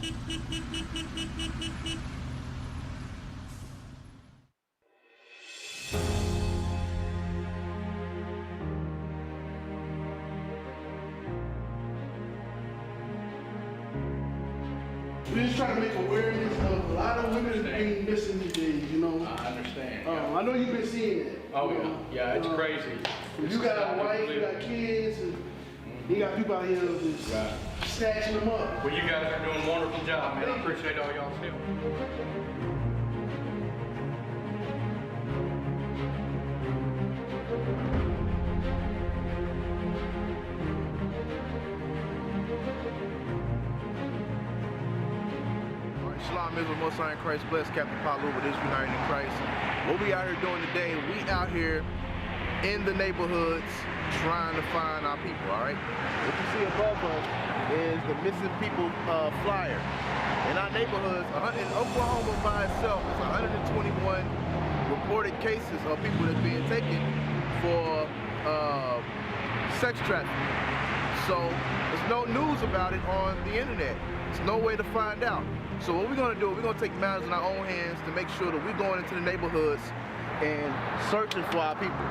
We're just trying to make awareness of a lot of women being missing today, you know. I understand. I know you've been seeing it. Oh, yeah, it's crazy. You got a wife, you got kids, and you got people out here just snatching them up. Well, you guys are doing a wonderful job, man. I appreciate all y'all's help. Shalom, Israel, Most High in Christ, bless Captain Paulo with Israel United in Christ. What we out here doing today, we out here in the neighborhoods trying to find our people, all right? What you see above us is the missing people flyer. In our neighborhoods, in Oklahoma by itself, it's 121 reported cases of people that's being taken for sex trafficking. So there's no news about it on the internet. There's no way to find out. So what we're gonna do, we're gonna take matters in our own hands to make sure that we're going into the neighborhoods and searching for our people,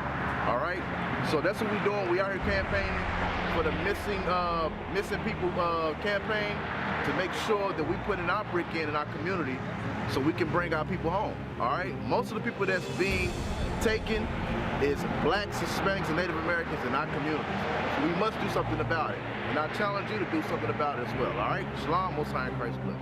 all right? So that's what we're doing. We out here campaigning for the missing people campaign to make sure that we put in our brick in our community so we can bring our people home, all right? Most of the people that's being taken is blacks, Hispanics, and Native Americans in our communities. So we must do something about it. And I challenge you to do something about it as well, all right? Shalom, Most High in Christ bless.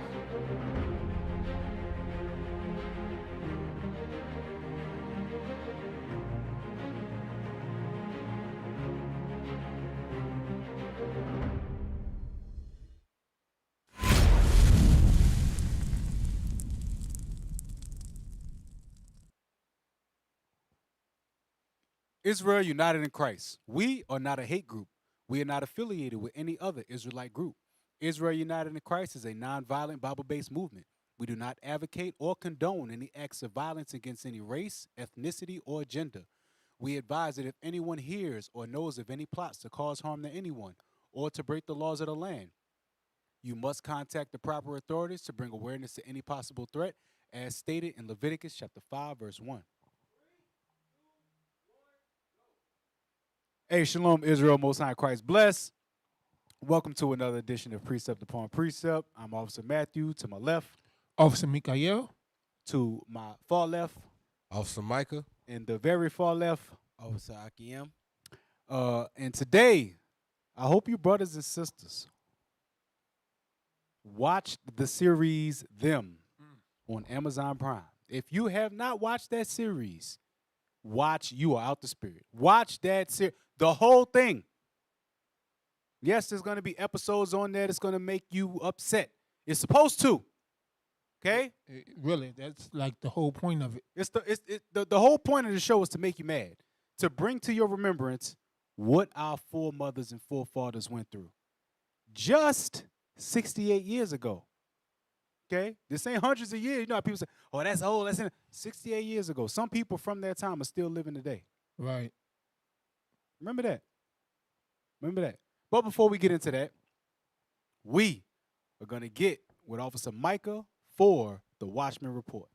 Israel United in Christ. We are not a hate group. We are not affiliated with any other Israelite group. Israel United in Christ is a nonviolent Bible-based movement. We do not advocate or condone any acts of violence against any race, ethnicity, or gender. We advise that if anyone hears or knows of any plots to cause harm to anyone or to break the laws of the land, you must contact the proper authorities to bring awareness to any possible threat, as stated in Leviticus chapter 5, verse 1. Hey, Shalom, Israel, Most High Christ bless. Welcome to another edition of Precept Upon Precept. I'm Officer Matthew, to my left. Officer Mikha'el. To my far left. Officer Micah. And the very far left. Officer Akiem. And today, I hope you brothers and sisters watched the series Them on Amazon Prime. If you have not watched that series, You Are Out the Spirit. Watch that series, the whole thing. Yes, there's going to be episodes on there that's going to make you upset. It's supposed to. Okay? Really, that's like the whole point of it. The whole point of the show is to make you mad, to bring to your remembrance what our foremothers and forefathers went through just 68 years ago. Okay? This ain't hundreds of years. You know how people say, oh, that's old. That's 68 years ago. Some people from that time are still living today. Right. Remember that. Remember that. But before we get into that, we are going to get with Officer Micah for the Watchman Report.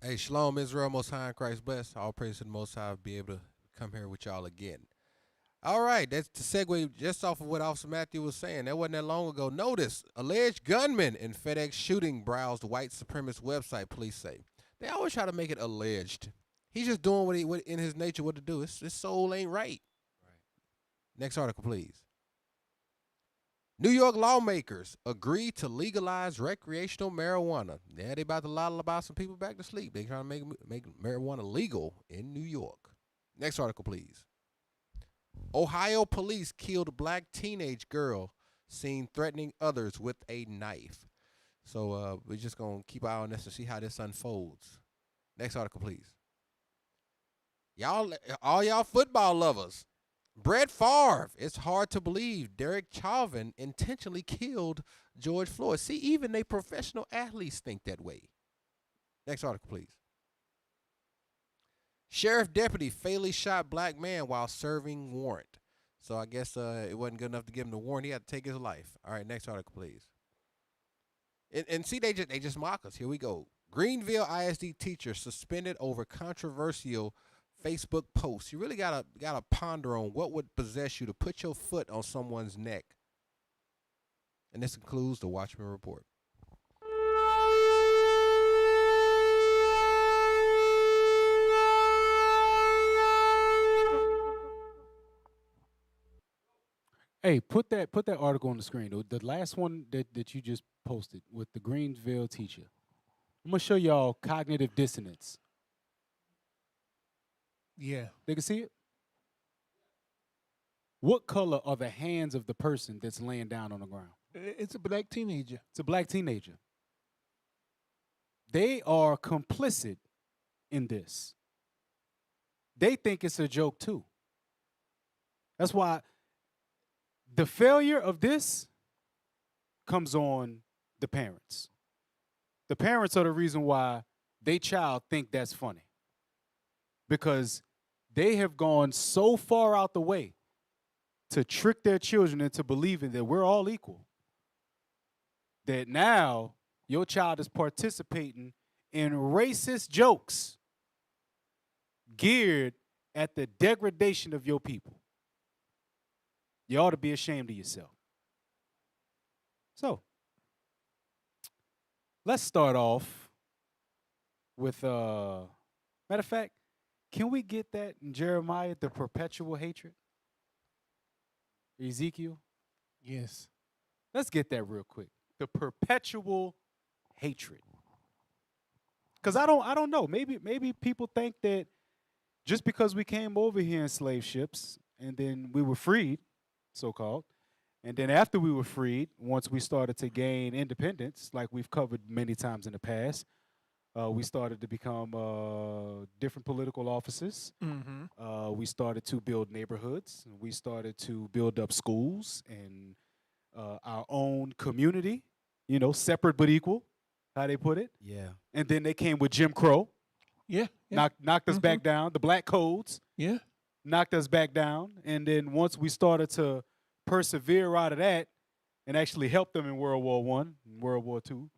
Hey, Shalom, Israel, Most High in Christ bless. All praise to the Most High, be able to come here with y'all again. All right, that's the segue just off of what Officer Matthew was saying. That wasn't that long ago. Notice, alleged gunman in FedEx shooting browsed white supremacist website, police say. They always try to make it alleged. He's just doing what in his nature what to do. His soul ain't right. Next article, please. New York lawmakers agree to legalize recreational marijuana. Yeah, they about to lullaby some people back to sleep. They trying to make marijuana legal in New York. Next article, please. Ohio police killed black teenage girl seen threatening others with a knife. So we're just going to keep our eye on this to see how this unfolds. Next article, please. All y'all football lovers. Brett Favre. It's hard to believe Derek Chauvin intentionally killed George Floyd. See, even they professional athletes think that way. Next article, please. Sheriff deputy fatally shot black man while serving warrant. So I guess it wasn't good enough to give him the warrant. He had to take his life. All right, next article, please. And see, they just mock us. Here we go. Greenville ISD teacher suspended over controversial Facebook post. You really gotta ponder on what would possess you to put your foot on someone's neck. And this concludes the Watchmen Report. Hey, put that article on the screen. The last one that you just posted with the Greenville teacher. I'm gonna show y'all cognitive dissonance. Yeah. They can see it. What color are the hands of the person that's laying down on the ground? It's a black teenager. It's a black teenager. They are complicit in this. They think it's a joke too. That's why the failure of this comes on the parents. The parents are the reason why their child think that's funny. Because they have gone so far out the way to trick their children into believing that we're all equal, that now your child is participating in racist jokes geared at the degradation of your people. You ought to be ashamed of yourself. So, let's start off with, matter of fact, can we get that in Jeremiah, the perpetual hatred? Ezekiel? Yes. Let's get that real quick. The perpetual hatred. Because I don't know. Maybe people think that just because we came over here in slave ships and then we were freed, so-called, and then after we were freed, once we started to gain independence, like we've covered many times in the past, we started to become different political offices. Mm-hmm. We started to build neighborhoods. We started to build up schools and our own community, separate but equal, how they put it. Yeah. And then they came with Jim Crow, Yeah. Yeah. knocked us back down. The black codes Yeah. knocked us back down. And then once we started to persevere out of that and actually help them in World War I, and World War II,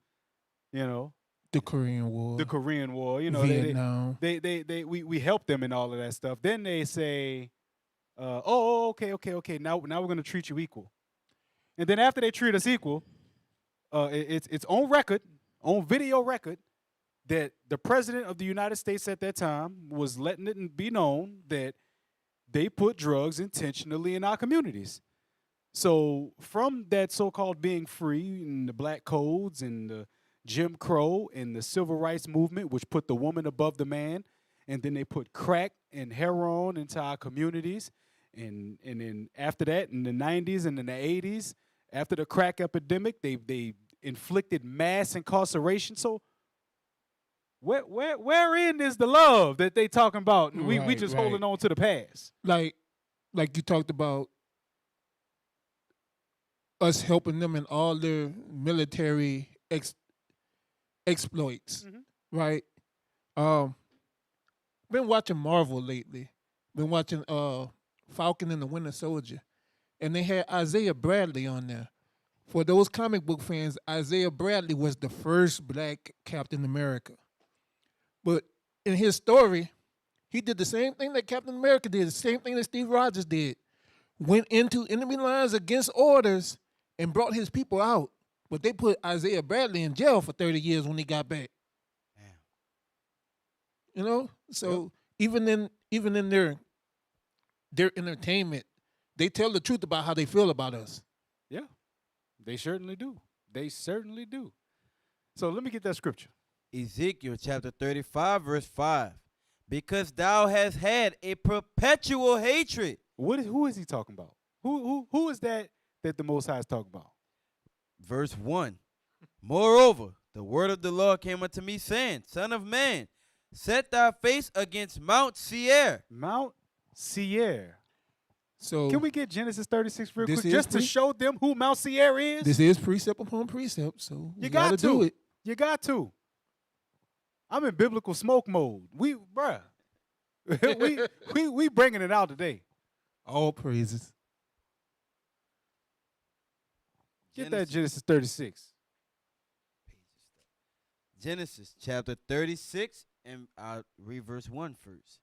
The Korean War. the Korean War, Vietnam. we helped them in all of that stuff. Then they say, okay. Now we're gonna treat you equal. And then after they treat us equal, it's on record, on video record, that the president of the United States at that time was letting it be known that they put drugs intentionally in our communities. So from that so-called being free and the black codes and the Jim Crow and the civil rights movement, which put the woman above the man, and then they put crack and heroin into our communities. And then after that, in the 90s and in the 80s, after the crack epidemic, they inflicted mass incarceration. So wherein is the love that they talking about? And we just Right. holding on to the past. Like you talked about us helping them in all their military exploits, right? Been watching Marvel lately. Been watching Falcon and the Winter Soldier, and they had Isaiah Bradley on there. For those comic book fans, Isaiah Bradley was the first black Captain America. But in his story, he did the same thing that Captain America did, the same thing that Steve Rogers did. Went into enemy lines against orders and brought his people out. But they put Isaiah Bradley in jail for 30 years when he got back. Damn. So even in their entertainment, they tell the truth about how they feel about us. Yeah, they certainly do. They certainly do. So let me get that scripture. Ezekiel chapter 35, verse 5. Because thou hast had a perpetual hatred. Who is he talking about? Who is that the Most High is talking about? Verse 1. Moreover, the word of the Lord came unto me, saying, Son of man, set thy face against Mount Seir. Mount Seir. So Can we get Genesis 36 real This quick is just to pre- show them who Mount Seir is? this is precept upon precept, so You we got gotta to do it. You got to. I'm in biblical smoke mode. we bringing it out today. All praises. Get that Genesis 36. Genesis chapter 36, and I'll read verse 1 first.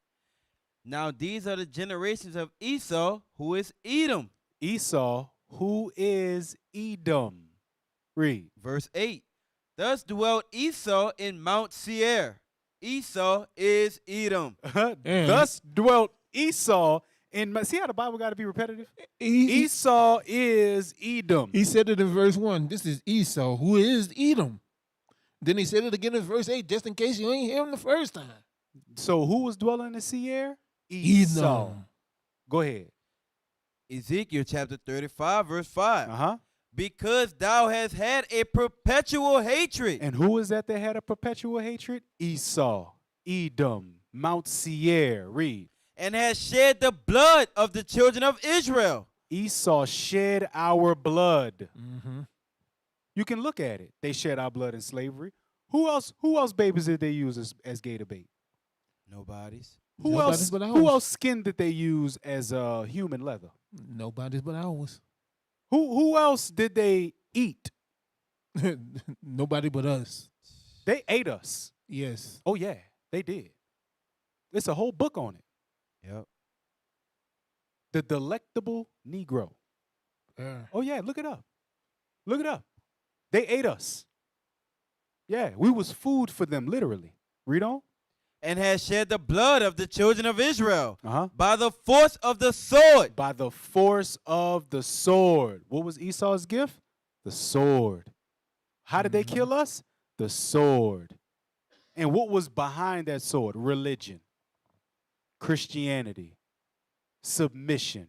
Now these are the generations of Esau, who is Edom. Esau, who is Edom. Read. Verse 8. Thus dwelt Esau in Mount Seir. Esau is Edom. Thus dwelt Esau in. See how the Bible got to be repetitive? He Esau is Edom. said it in verse 1. This is Esau, who is Edom. Then he said it again in verse 8, just in case you ain't hear him the first time. So who was dwelling in Seir? Esau. Edom. Go ahead. Ezekiel chapter 35, verse 5. Uh-huh. Because thou hast had a perpetual hatred. And who is that had a perpetual hatred? Esau, Edom, Mount Seir. Read. And hast shed the blood of the children of Israel. Esau shed our blood. Mm-hmm. You can look at it. They shed our blood in slavery. Who else babies did they use as gator bait? Nobody's. Who Nobody's but else ours. skin did they use as human leather? Nobody's but ours. Who else did they eat? Nobody but us. They ate us. Yes. Oh yeah, they did. It's a whole book on it. Yep. The Delectable Negro. Oh yeah, look it up. Look it up. They ate us. Yeah, we was food for them, literally. Read on. And has shed the blood of the children of Israel Uh-huh. by the force of the sword. By the force of the sword. What was Esau's gift? The sword. How did they kill us? The sword. And what was behind that sword? Religion, Christianity, submission.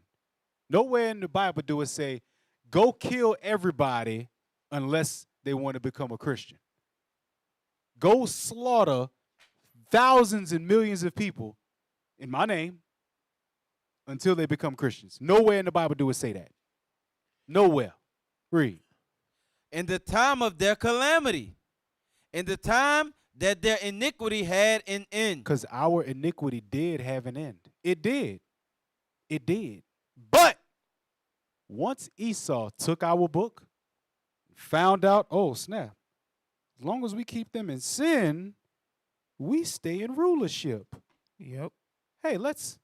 Nowhere in the Bible do it say, go kill everybody unless they want to become a Christian. Go slaughter thousands and millions of people in my name until they become Christians. Nowhere in the Bible do it say that. Nowhere. Read. In the time of their calamity. In the time that their iniquity had an end. Because our iniquity did have an end. It did. It did. But once Esau took our book, found out, oh snap, as long as we keep them in sin, we stay in rulership. Yep. Hey, let's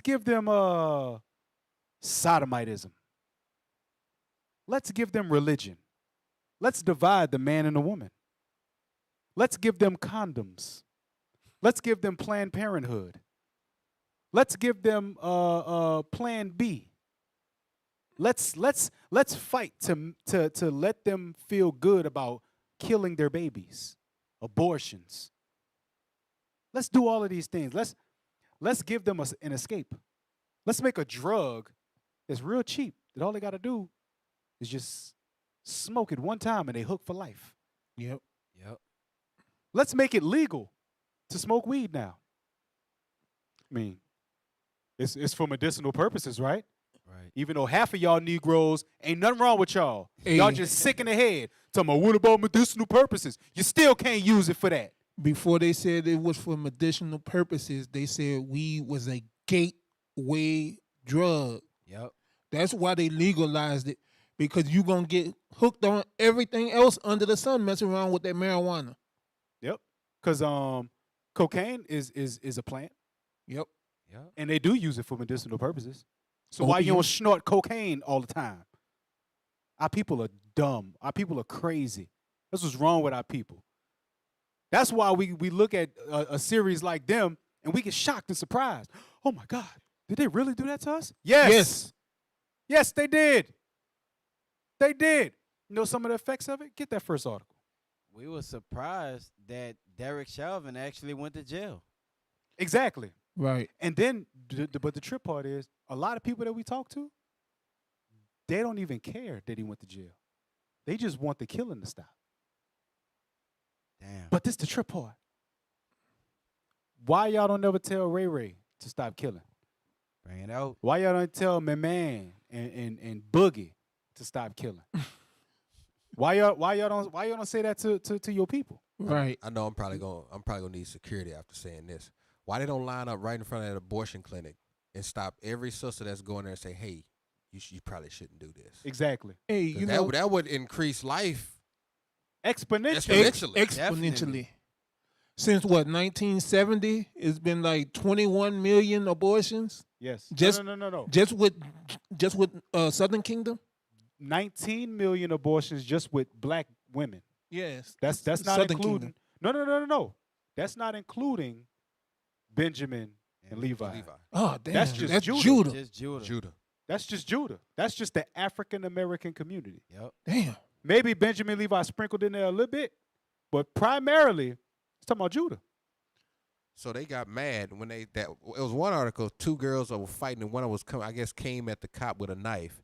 give them sodomitism. Let's give them religion. Let's divide the man and the woman. Let's give them condoms. Let's give them Planned Parenthood. Let's give them Plan B. Let's fight to let them feel good about killing their babies, abortions. Let's do all of these things. Let's give them an escape. Let's make a drug that's real cheap that all they got to do is just smoke it one time and they hook for life. Yep. Yep. Let's make it legal to smoke weed now. I mean, it's for medicinal purposes, right? Right. Even though half of y'all Negroes, ain't nothing wrong with y'all. Hey. Y'all just sick in the head. Talking about what about medicinal purposes? You still can't use it for that. Before they said it was for medicinal purposes, they said weed was a gateway drug. Yep. That's why they legalized it, because you going to get hooked on everything else under the sun messing around with that marijuana. Yep. Because cocaine is a plant, Yep. Yep. and they do use it for medicinal purposes. So why you Opium. don't snort cocaine all the time? Our people are dumb. Our people are crazy. That's what's wrong with our people. That's why we look at a series like them and we get shocked and surprised. Oh my God, did they really do that to us? Yes. Yes, they did. They did. You know some of the effects of it? Get that first article. We were surprised that Derek Chauvin actually went to jail. Exactly. Right. And then, but the trip part is, a lot of people that we talk to, they don't even care that he went to jail. They just want the killing to stop. Damn. But this the trip part. Why y'all don't never tell Ray Ray to stop killing? Bring it out. Why y'all don't tell my man and Boogie to stop killing? Why y'all don't say that to your people? Right. I know I'm probably gonna need security after saying this. Why they don't line up right in front of that abortion clinic and stop every sister that's going there and say, hey, you probably shouldn't do this. Exactly. Hey, 'Cause you know, that would increase life Exponentially. exponentially. Since what, 1970, it's been like 21 million abortions Yes. Just- No. just with Southern Kingdom. 19 million abortions just with black women. Yes, That's not Southern including. Kingdom. No. That's not including Benjamin and Levi. Oh, damn, That's just that's Judah. Judah. Just Judah. Judah. That's just Judah. That's just the African American community. Yep. Damn. Maybe Benjamin Levi sprinkled in there a little bit, but primarily it's talking about Judah. So they got mad when it was one article, 2 girls that were fighting, and one of them was came at the cop with a knife.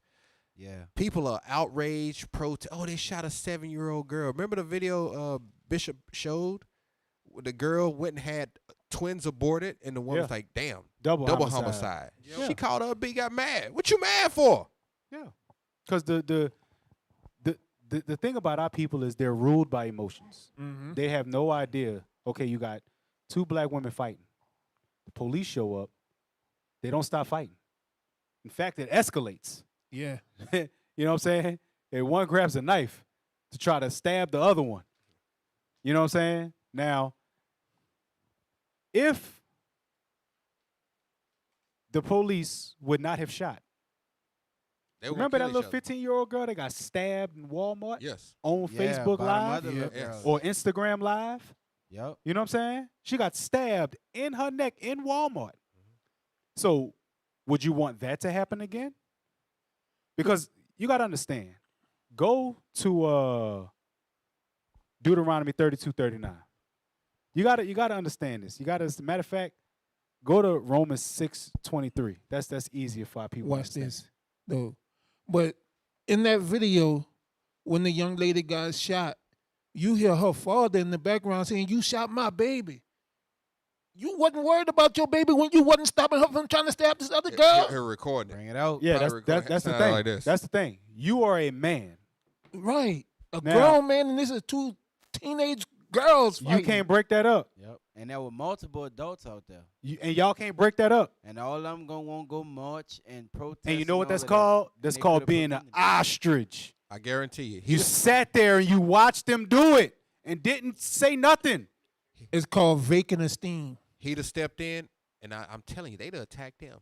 Yeah. People are outraged, oh, they shot a 7-year-old girl. Remember the video Bishop showed? Where the girl went and had twins aborted, and the one was like, damn, Double homicide. Yeah. She called her up, got mad. What you mad for? Yeah, because the thing about our people is they're ruled by emotions. Mm-hmm. They have no idea. Okay, you got 2 black women fighting. The police show up. They don't stop fighting. In fact, it escalates. Yeah. You know what I'm saying? And one grabs a knife to try to stab the other one. You know what I'm saying? Now, if the police would not have shot, They were remember that kill each little other. 15-year-old girl that got stabbed in Walmart Yes. on Facebook Live Yes. or Instagram Live? Yep. You know what I'm saying? She got stabbed in her neck in Walmart. So, would you want that to happen again? Because you got to understand. Go to Deuteronomy 32:39. You got to understand this. You got to, as a matter of fact, go to Romans 6:23. That's easier for our people. to Watch understand. this, though. But in that video, when the young lady got shot, you hear her father in the background saying, "You shot my baby." You wasn't worried about your baby when you wasn't stopping her from trying to stab this other girl. Her recording. Bring it out. Yeah, Probably that's the sound thing. like this. That's the thing. You are a man. Right. A Now- grown man, and this is 2 teenage girls You fighting. can't break that up. Yep. And there were multiple adults out there. And y'all can't break that up. And all of them won't go march and protest. And you know what all that's of called? That. That's And they called could've being an prevented it. ostrich. I guarantee you. You sat there and you watched them do it and didn't say nothing. It's called vacant esteem. He'd have stepped in, and I'm telling you, they'd have attacked him.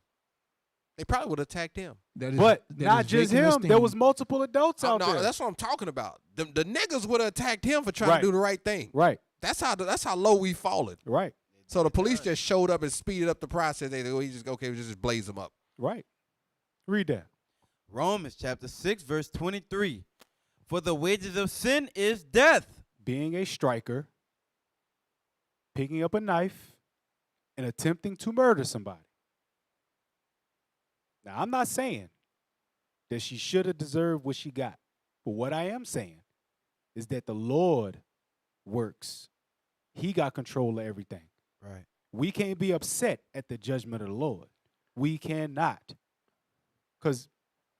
They probably would have attacked him. That is, But that not is just vacant him. There esteem. was multiple adults out No, there. that's what I'm talking about. The niggas would have attacked him for trying Right. to do the right thing. Right, That's how low we fallen. right, So the police just showed up and speeded up the process. We just blaze them up. right. Read that. Romans chapter 6, verse 23. For the wages of sin is death. Being a striker, picking up a knife, and attempting to murder somebody. Now, I'm not saying that she should have deserved what she got. But what I am saying is that the Lord works. He got control of everything. Right. We can't be upset at the judgment of the Lord. We cannot. Because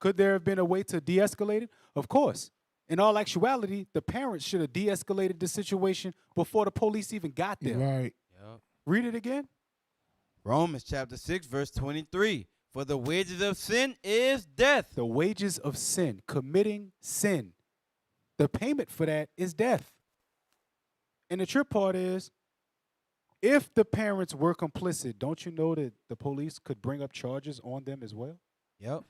could there have been a way to de-escalate it? Of course. In all actuality, the parents should have de-escalated the situation before the police even got there. Right. Yep. Read it again. Romans chapter 6, verse 23. For the wages of sin is death. The wages of sin, committing sin. The payment for that is death. And the trip part is, if the parents were complicit, don't you know that the police could bring up charges on them as well? Yep.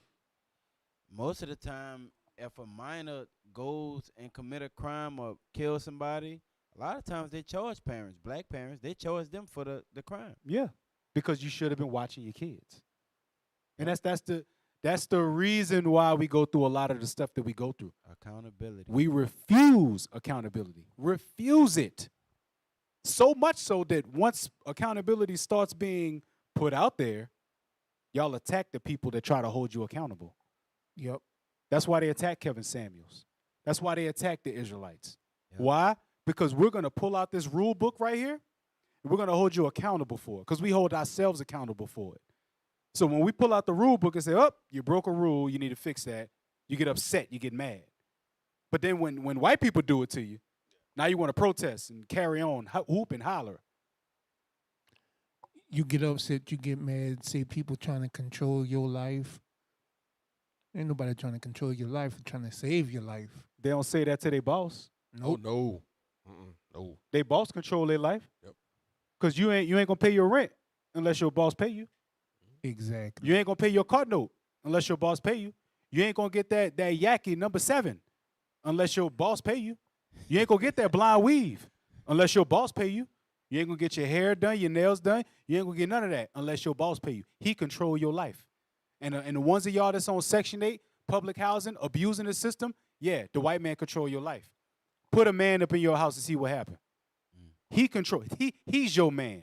Most of the time, if a minor goes and commit a crime or kill somebody, a lot of times they charge parents, black parents, they charge them for the crime. Yeah, because you should have been watching your kids. And that's the reason why we go through a lot of the stuff that we go through. Accountability. We refuse accountability. Refuse it. So much so that once accountability starts being put out there, y'all attack the people that try to hold you accountable. Yep. That's why they attack Kevin Samuels. That's why they attack the Israelites. Yep. Why? Because we're going to pull out this rule book right here, and we're going to hold you accountable for it, because we hold ourselves accountable for it. So when we pull out the rule book and say, oh, you broke a rule, you need to fix that, you get upset, you get mad. But then when white people do it to you, now you want to protest and carry on, hoop and holler. you get upset, you get mad, say people trying to control your life. Ain't nobody trying to control your life, they're trying to save your life. They don't say that to their boss. Nope. Oh, no. Mm-mm. No. They boss control their life. Yep. Cause you ain't gonna pay your rent unless your boss pay you. Exactly. You ain't gonna pay your car note unless your boss pay you. You ain't gonna get that Yaki number 7 unless your boss pay you. You ain't gonna get that blonde weave unless your boss pay you. You ain't gonna get your hair done, your nails done. You ain't gonna get none of that unless your boss pay you. He control your life. And the ones of y'all that's on Section 8, public housing, abusing the system, yeah, the white man control your life. Put a man up in your house and see what happen. He control. He's your man.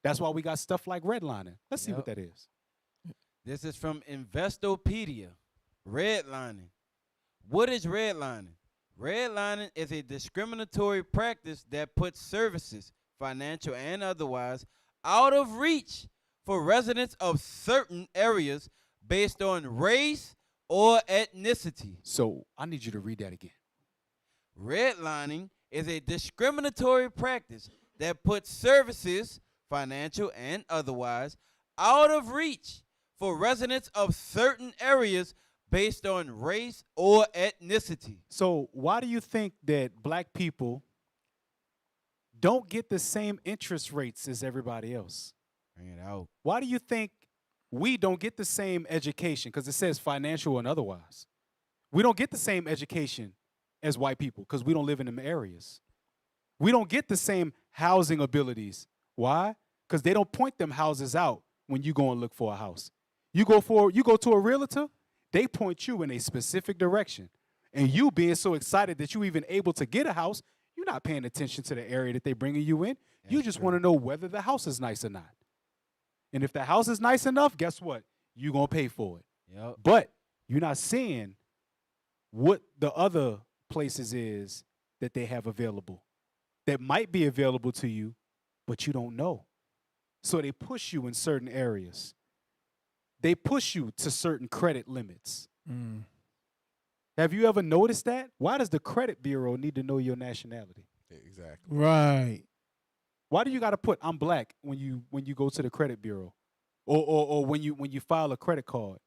That's why we got stuff like redlining. Let's see what that is. This is from Investopedia. Redlining. What is redlining? Redlining is a discriminatory practice that puts services, financial and otherwise, out of reach for residents of certain areas based on race or ethnicity. So I need you to read that again. Redlining is a discriminatory practice that puts services, financial and otherwise, out of reach for residents of certain areas based on race or ethnicity. So why do you think that black people don't get the same interest rates as everybody else? Bring it out. Why do you think we don't get the same education? Because it says financial and otherwise. We don't get the same education as white people because we don't live in them areas. We don't get the same housing abilities. Why? Because they don't point them houses out when you go and look for a house. You go to a realtor, they point you in a specific direction. And you being so excited that you even able to get a house, you're not paying attention to the area that they bringing you in. You just want to know whether the house is nice or not. And if the house is nice enough, guess what? You're going to pay for it. Yep. But you're not seeing what the other places is that they have available that might be available to you, but you don't know. So they push you in certain areas. They push you to certain credit limits. Have you ever noticed that? Why does the credit bureau need to know your nationality? Exactly. Right. Why do you got to put I'm black when you go to the credit bureau, or when you file a credit card?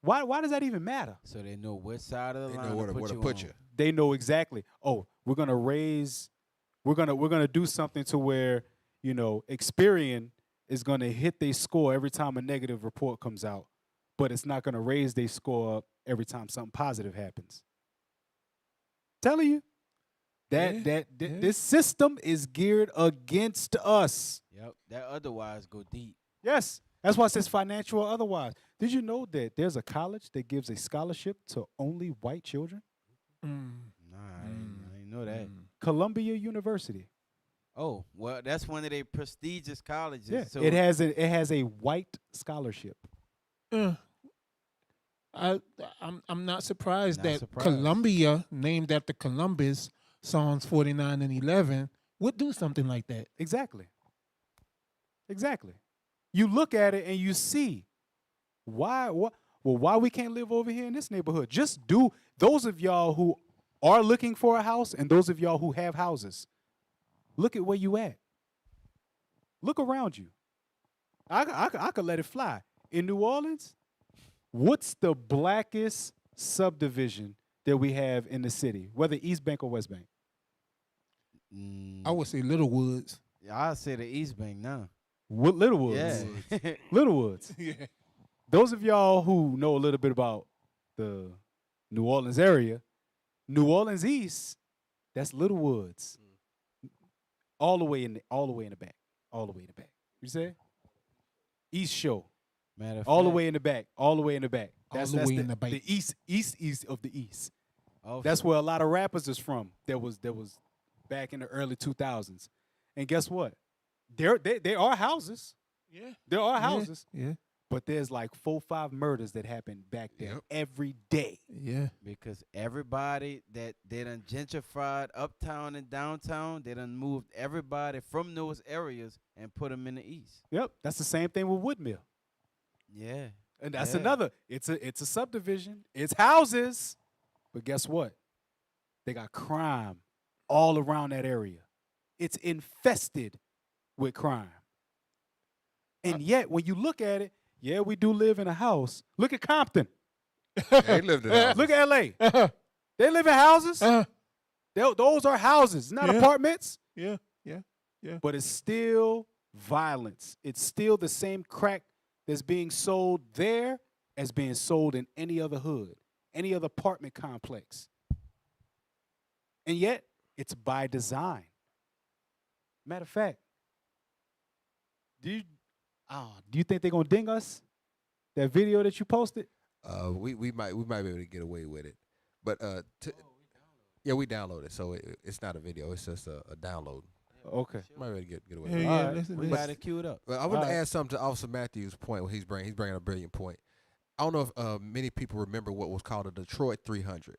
Why does that even matter? So they know which side of the They line know where to put you. They know exactly. Oh, we're gonna do something to where Experian is gonna hit their score every time a negative report comes out, but it's not gonna raise their score up every time something positive happens. Telling you. This system is geared against us. Yep. That otherwise go deep. Yes. That's why it says financial or otherwise. Did you know that there's a college that gives a scholarship to only white children? Nah, I didn't know that. Columbia University. Oh, well, that's one of their prestigious colleges. Yeah. So It has a white scholarship. I'm not surprised Not that surprised. Columbia, named after Columbus, Psalms 49 and 11, would do something like that. Exactly. You look at it and you see why we can't live over here in this neighborhood. Just do those of y'all who are looking for a house and those of y'all who have houses. Look at where you at. Look around you. I could let it fly. In New Orleans, what's the blackest subdivision that we have in the city, whether East Bank or West Bank? I would say Little Woods. I'll say the East Bank now. Little Woods. Yeah. Little Woods. Yeah. Those of y'all who know a little bit about the New Orleans area, New Orleans East, that's Little Woods. All the way in the back. You say? East Shore. Matter of All the fact, way in the back. That's the way the, in the back. the east of the East. oh, That's where a lot of rappers is from. That was back in the early 2000s. And guess what? There are houses. Yeah. There are houses. Yeah. But there's like 4-5 murders that happen back there Yep. every day. Yeah. because everybody that they done gentrified uptown and downtown, they done moved everybody from those areas and put them in the East. Yep. That's the same thing with Woodmill. Yeah. And that's Yeah. another. It's a subdivision. It's houses. But guess what? They got crime all around that area. It's infested with crime. And yet, when you look at it, yeah, we do live in a house. Look at Compton. They lived in houses. Look at L.A. They live in houses. Those are houses, not Yeah. apartments. Yeah. But it's still violence. It's still the same crack that's being sold there as being sold in any other hood, any other apartment complex. And yet, it's by design. Matter of fact, do you think they're gonna ding us? That video that you posted? We might be able to get away with it, but yeah, we downloaded, so it's not a video. It's just a download. Okay. Might be able to get away Yeah, with it. yeah. All right. Listen, We got it queued up. Well, I want to add something to Officer Matthews' point. What he's bringing a brilliant point. I don't know if many people remember what was called a Detroit 300.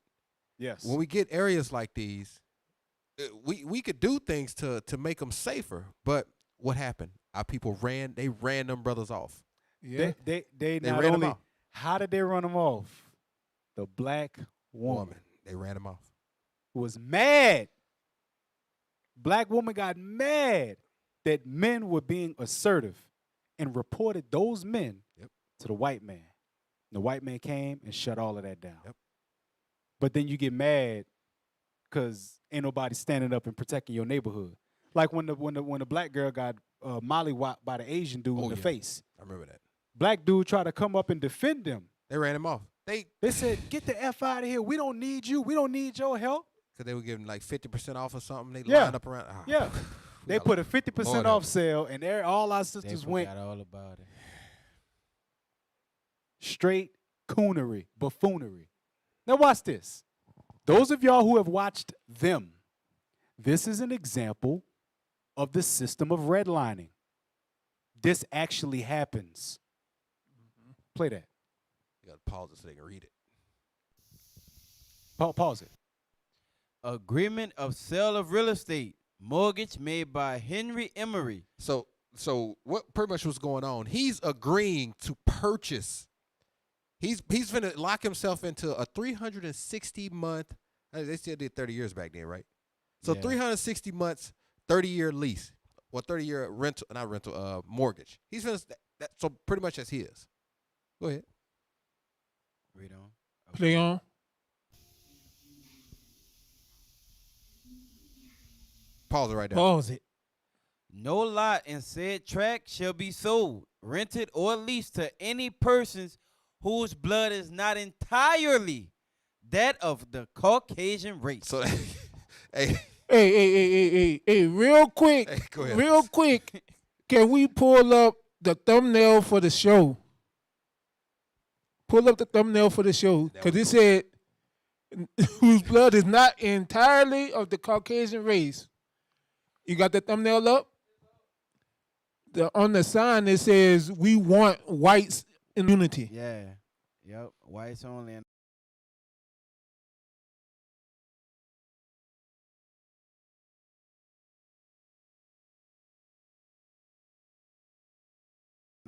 Yes. When we get areas like these, we could do things to make them safer. But what happened? Our people ran them brothers off. Yeah. They not ran 'em only, off. how did they run them off? The black woman They ran them off. was mad. Black woman got mad that men were being assertive and reported those men to the white man. The white man came and shut all of that down. Yep. But then you get mad because ain't nobody standing up and protecting your neighborhood. Like when the black girl got mollywopped by the Asian dude in the face. I remember that. Black dude tried to come up and defend them. They ran him off. They said, "Get the F out of here. We don't need you. We don't need your help." Because they were giving like 50% off or something. They Yeah. lined up around. Oh, Yeah. They put a 50% Lord off help. sale, and all our They sisters went forgot all about it. straight coonery, buffoonery. Now watch this. Those of y'all who have watched them, this is an example of the system of redlining. This actually happens. Play that. You got to pause it so they can read it. Pause it. Agreement of sale of real estate. Mortgage made by Henry Emery. So what pretty much was going on? He's agreeing to purchase. He's finna lock himself into a 360-month. They still did 30 years back then, right? So Yeah. 360 months, 30-year lease, or 30-year mortgage. He's finna so pretty much that's his. Go ahead. Read on. Play on. Pause it right there. Pause it. No lot in said tract shall be sold, rented, or leased to any persons whose blood is not entirely that of the Caucasian race. So, hey, Hey, real quick. Hey, go ahead. Real quick. Can we pull up the thumbnail for the show? Pull up the thumbnail for the show. Because it said, whose blood is not entirely of the Caucasian race. You got the thumbnail up? On the sign it says, we want whites in unity. Yeah. Yep. Whites only. And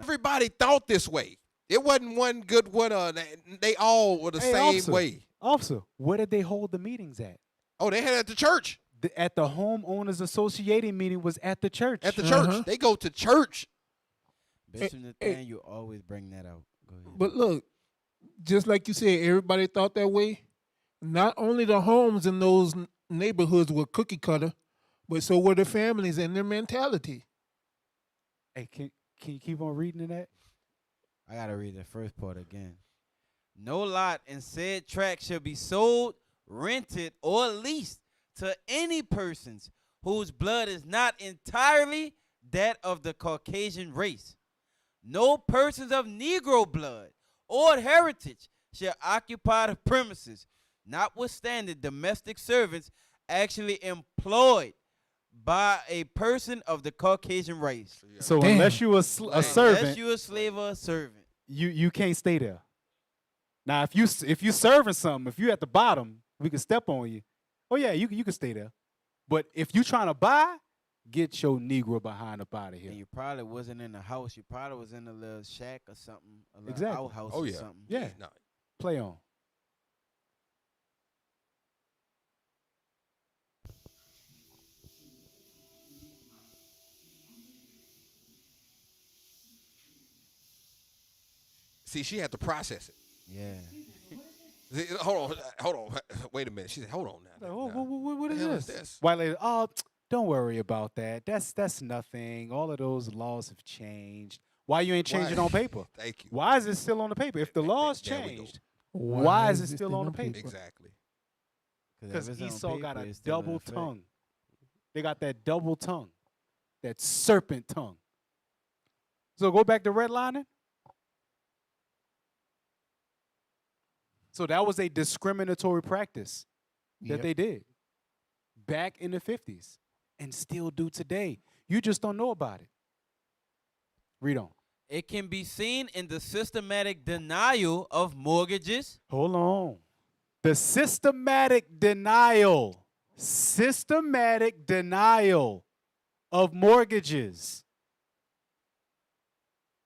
everybody thought this way. It wasn't one good one. They all were the same way. Officer, where did they hold the meetings at? Oh, they had it at the church. At the homeowners associating meeting was at the church. At the church. They go to church. Bishop Nathaniel always bring that out. Go ahead. But look, just like you said, everybody thought that way. Not only the homes in those neighborhoods were cookie cutter, but so were the families and their mentality. Hey, can you keep on reading in that? I gotta read the first part again. No lot in said tract shall be sold, rented, or leased to any persons whose blood is not entirely that of the Caucasian race. No persons of Negro blood or heritage shall occupy the premises, notwithstanding domestic servants actually employed by a person of the Caucasian race. So Damn. unless you a Unless servant, you a slave or a servant. you can't stay there. Now, if you serving something, if you at the bottom, we can step on you. Oh yeah, you can stay there. But if you trying to buy, get your Negro behind up out of here. And you probably wasn't in the house. You probably was in a little shack or something, a little Exactly. outhouse Oh, or yeah. something. Yeah, No. play on. See, she had to process it. Yeah. See, hold on. Wait a minute. She said, hold on now. What The is hell this? is this? White lady, oh, don't worry about that. That's nothing. All of those laws have changed. Why you ain't changing Why? on paper? Thank you. Why is it still on the paper? If the laws There we go. changed, why is it still on the paper? Exactly. Because if it's on Esau got paper, a it's still in double effect. tongue. They got that double tongue, that serpent tongue. So go back to redlining. So that was a discriminatory practice that they did back in the 50s and still do today. You just don't know about it. Read on. It can be seen in the systematic denial of mortgages. Hold on. The systematic denial of mortgages.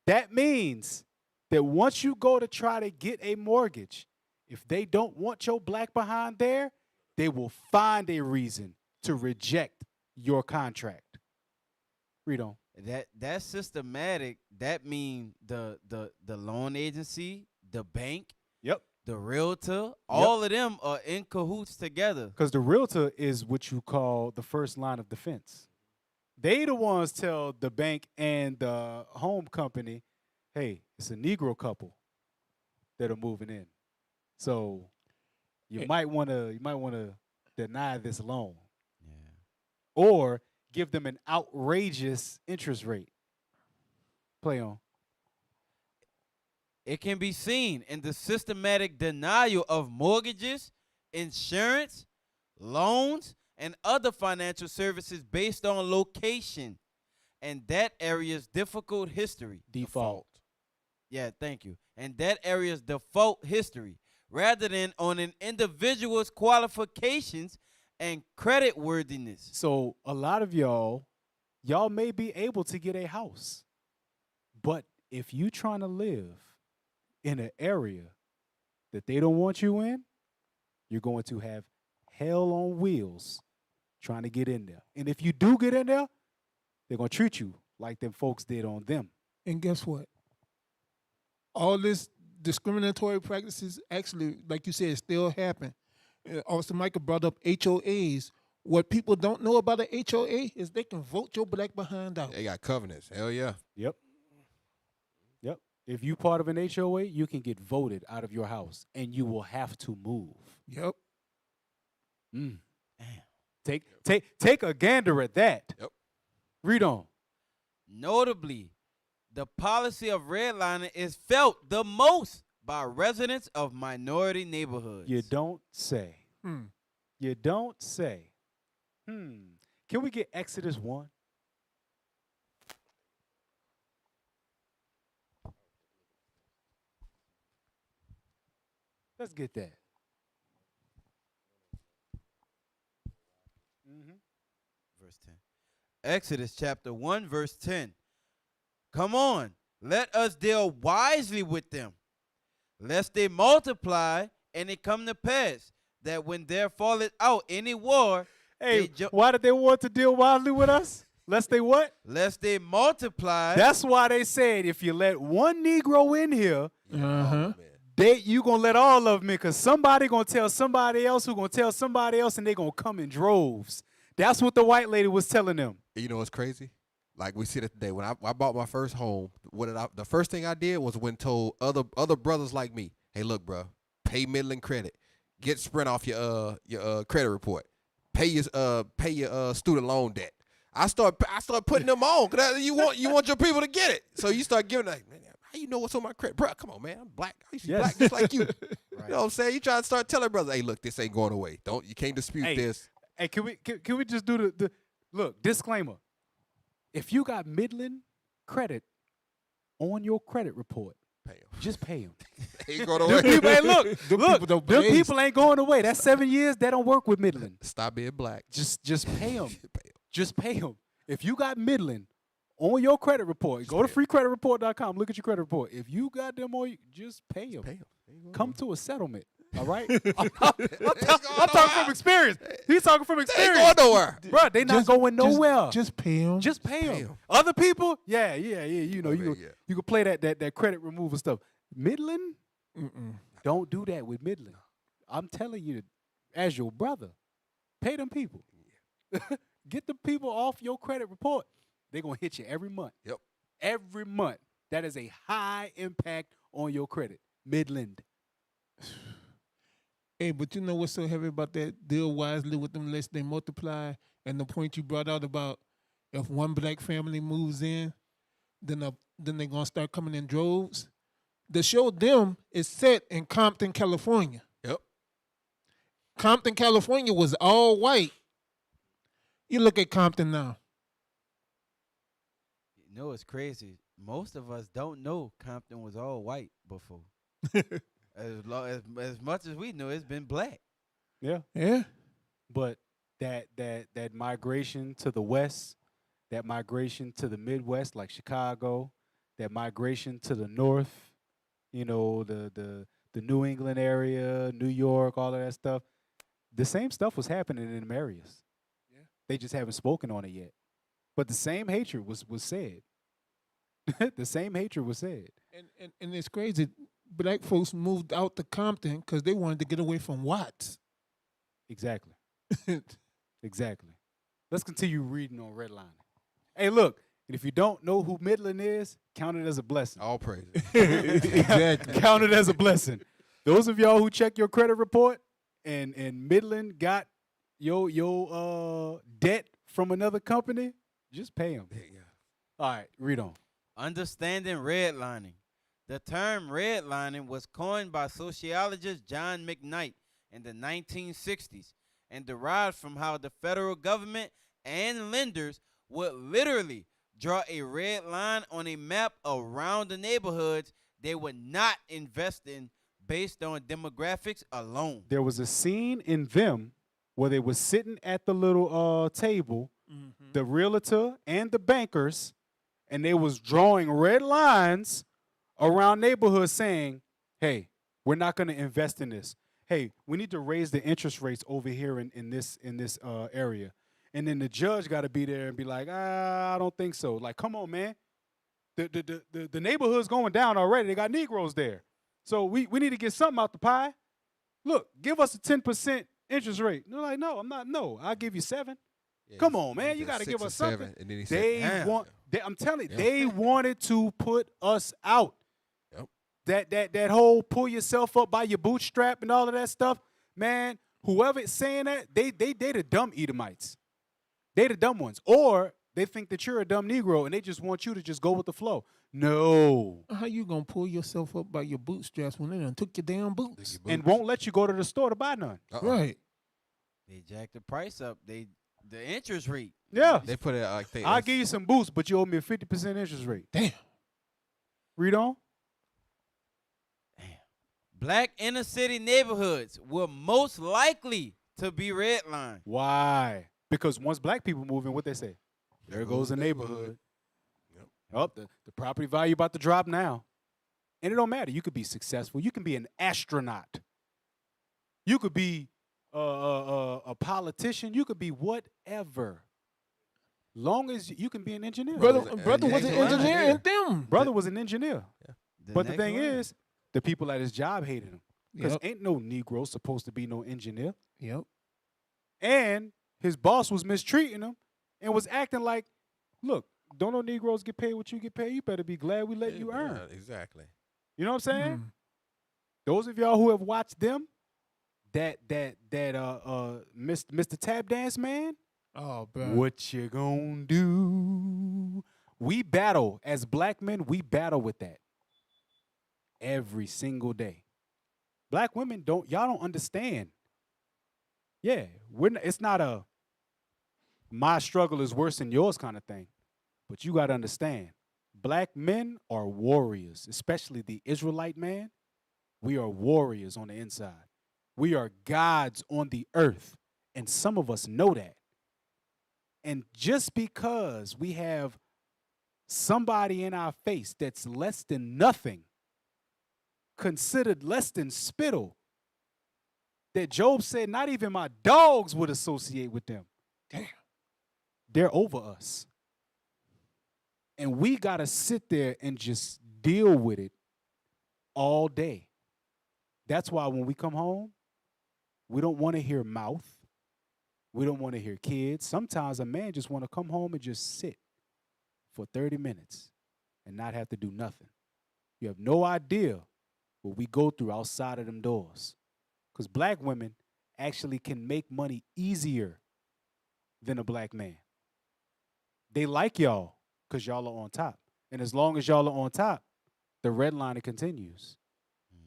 That means that once you go to try to get a mortgage, if they don't want your black behind there, they will find a reason to reject your contract. Read on. That's systematic. That means the loan agency, the bank, Yep. the realtor, all of them are in cahoots together. Because the realtor is what you call the first line of defense. They the ones tell the bank and the home company, hey, it's a Negro couple that are moving in. So you might want to deny this loan. Yeah. Or give them an outrageous interest rate. Play on. It can be seen in the systematic denial of mortgages, insurance, loans, and other financial services based on location and that area's difficult history. Default. Yeah, thank you. And that area's default history, rather than on an individual's qualifications and credit worthiness. So a lot of y'all may be able to get a house. But if you trying to live in an area that they don't want you in, you're going to have hell on wheels trying to get in there. And if you do get in there, they're going to treat you like them folks did on them. And guess what? All this discriminatory practices actually, like you said, still happen. Also, Michael brought up HOAs. What people don't know about an HOA is they can vote your black behind out. They got covenants. Hell yeah. Yep. If you part of an HOA, you can get voted out of your house, and you will have to move. Yep. Take a gander at that. Yep. Read on. Notably, the policy of redlining is felt the most by residents of minority neighborhoods. You don't say. You don't say. Can we get Exodus 1? Let's get that. Verse 10. Exodus chapter 1, verse 10. Come on, let us deal wisely with them, lest they multiply and it come to pass that when there falleth out any war, Hey, why did they want to deal wisely with us? Lest they what? lest they multiply. That's why they said if you let one Negro in here, Oh, man. you gonna let all of them in, because somebody gonna tell somebody else who gonna tell somebody else, and they gonna come in droves. That's what the white lady was telling them. You know what's crazy? Like we see that today. When I bought my first home, the first thing I did was told other brothers like me, hey, look, bro, pay Midland credit, get Sprint off your credit report, pay your student loan debt. I start putting them on, cause you want your people to get it. So you start giving like, man, how you know what's on my credit, bro? Come on, man, I'm black. I used to be black just like you. Right. You know what I'm saying? You try to start telling brothers, hey, look, this ain't going away. You can't dispute this. Hey, can we just do the look, disclaimer. If you got Midland credit on your credit report, Pay 'em. just pay them. Ain't going Them away. people, hey, look, people don't them pay. people ain't going away. That's 7 years. They don't work with Midland. Stop being black. Just pay them. Pay 'em. Just pay them. If you got Midland on your credit report, go to freecreditreport.com. Look at your credit report. If you got them on, just pay them. Pay 'em. Come to a settlement. All right. I'm talking from experience. He's talking from They ain't experience. going nowhere. Bro, they not going nowhere. Just pay them. Just pay Pay them. 'em. Other people, yeah. You know, Oh, you man, can play that credit removal stuff. Midland, Mm-mm. don't do that with Midland. I'm telling you, as your brother, pay them people. Get the people off your credit report. They're going to hit you every month. Yep. Every month. That is a high impact on your credit. Midland. Hey, but you know what's so heavy about that? Deal wisely with them lest they multiply. And the point you brought out about if one black family moves in, then they're gonna start coming in droves. The show Them is set in Compton, California. Yep. Compton, California was all white. You look at Compton now. You know, it's crazy. Most of us don't know Compton was all white before. As much as we know, it's been black. Yeah. Yeah. But that migration to the west, that migration to the Midwest, like Chicago, that migration to the north, you know, the New England area, New York, all of that stuff. The same stuff was happening in them areas. Yeah. They just haven't spoken on it yet. But the same hatred was said. The same hatred was said. And it's crazy. Black folks moved out to Compton because they wanted to get away from Watts. Exactly. Exactly. Let's continue reading on redlining. Hey, look, and if you don't know who Midland is, count it as a blessing. All praises. Exactly. Count it as a blessing. Those of y'all who check your credit report and Midland got your debt from another company, just pay them. Yeah. All right, read on. Understanding redlining. The term redlining was coined by sociologist John McKnight in the 1960s and derived from how the federal government and lenders would literally draw a red line on a map around the neighborhoods they would not invest in based on demographics alone. There was a scene in Them where they were sitting at the little table, the realtor and the bankers, and they was drawing red lines around neighborhoods saying, hey, we're not going to invest in this. Hey, we need to raise the interest rates over here in this area. And then the judge got to be there and be like, I don't think so. Like, come on, man. The neighborhood's going down already. They got Negroes there. So we need to get something out the pie. Look, give us a 10% interest rate. They're like, no, I'm not. No, I'll give you 7. Yeah, Come he- on, man. he You said got to 6 give or us 7, something. and then he They said, want. I'm telling you, Yeah. they wanted to put us out. Yep. That whole pull yourself up by your bootstrap and all of that stuff, man. Whoever's saying that, they the dumb Edomites. They the dumb ones, or they think that you're a dumb Negro and they just want you to just go with the flow. No, How you gonna pull yourself up by your bootstraps when they done took your damn boots? and won't let you go to the store to buy none. Right. They jacked the price up. The interest rate. Yeah, They put it like they. I'll give you some boots, but you owe me a 50% interest rate. Damn. Read on. Black inner city neighborhoods were most likely to be redlined. Why? Because once black people move in, what they say? There goes the neighborhood. Yep. Oh, the property value about to drop now. And it don't matter. You could be successful. You can be an astronaut. You could be a politician. You could be whatever. Long as you can be an engineer. Brother was- was an he was an engineer engineer. in Them. Brother was an engineer. But the next thing line. is, the people at his job hated him. Because Yep. ain't no Negro supposed to be no engineer. Yep. And his boss was mistreating him and was acting like, look, don't no Negroes get paid what you get paid? You better be glad we let you earn. Yeah, exactly. You know what I'm saying? Mm. Those of y'all who have watched Them, Mr. Tap Dance Man, Oh, bro. what you gonna do? We battle as black men. We battle with that every single day. Black women y'all don't understand. Yeah, it's not a my struggle is worse than yours kind of thing. But you got to understand, black men are warriors, especially the Israelite man. We are warriors on the inside. We are gods on the earth, and some of us know that. And just because we have somebody in our face that's less than nothing, considered less than spittle, that Job said not even my dogs would associate with them. Damn. They're over us. And we got to sit there and just deal with it all day. That's why when we come home, we don't want to hear mouth. We don't want to hear kids. Sometimes a man just want to come home and just sit for 30 minutes and not have to do nothing. You have no idea what we go through outside of them doors. Because black women actually can make money easier than a black man. They like y'all because y'all are on top. And as long as y'all are on top, the redlining continues.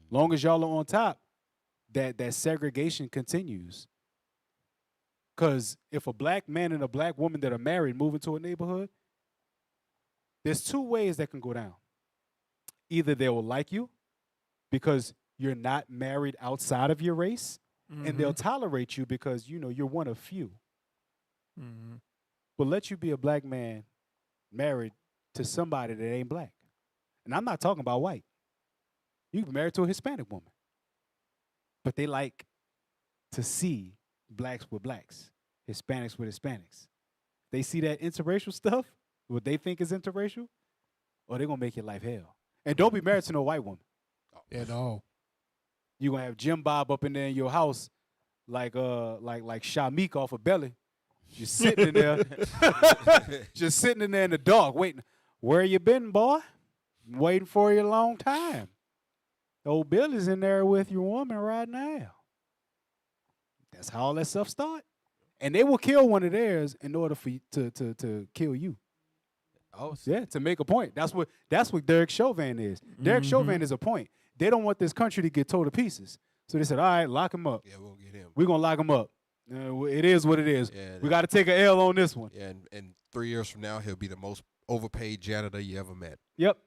Long as y'all are on top, that segregation continues. Because if a black man and a black woman that are married move into a neighborhood, there's two ways that can go down. Either they will like you because you're not married outside of your race, and they'll tolerate you because, you know, you're one of few. But let you be a black man married to somebody that ain't black. And I'm not talking about white. You can be married to a Hispanic woman. But they like to see blacks with blacks, Hispanics with Hispanics. They see that interracial stuff, what they think is interracial, or they're going to make your life hell. And don't be married to no white woman. At all. You're going to have Jim Bob up in there in your house like Shamik off of Belly. Just sitting in there. Just sitting in there in the dark waiting. Where you been, boy? Waiting for you a long time. Old Billy's in there with your woman right now. That's how all that stuff start. And they will kill one of theirs in order for you to kill you. Oh, Yeah, to make a point. That's what Derek Chauvin is. Derek Chauvin is a point. They don't want this country to get torn to pieces. So they said, all right, lock him up. Yeah, we'll get him. We're going to lock him up. It is what it is. Yeah, we got to take an L on this one. Yeah, and 3 years from now, he'll be the most overpaid janitor you ever met. Yep.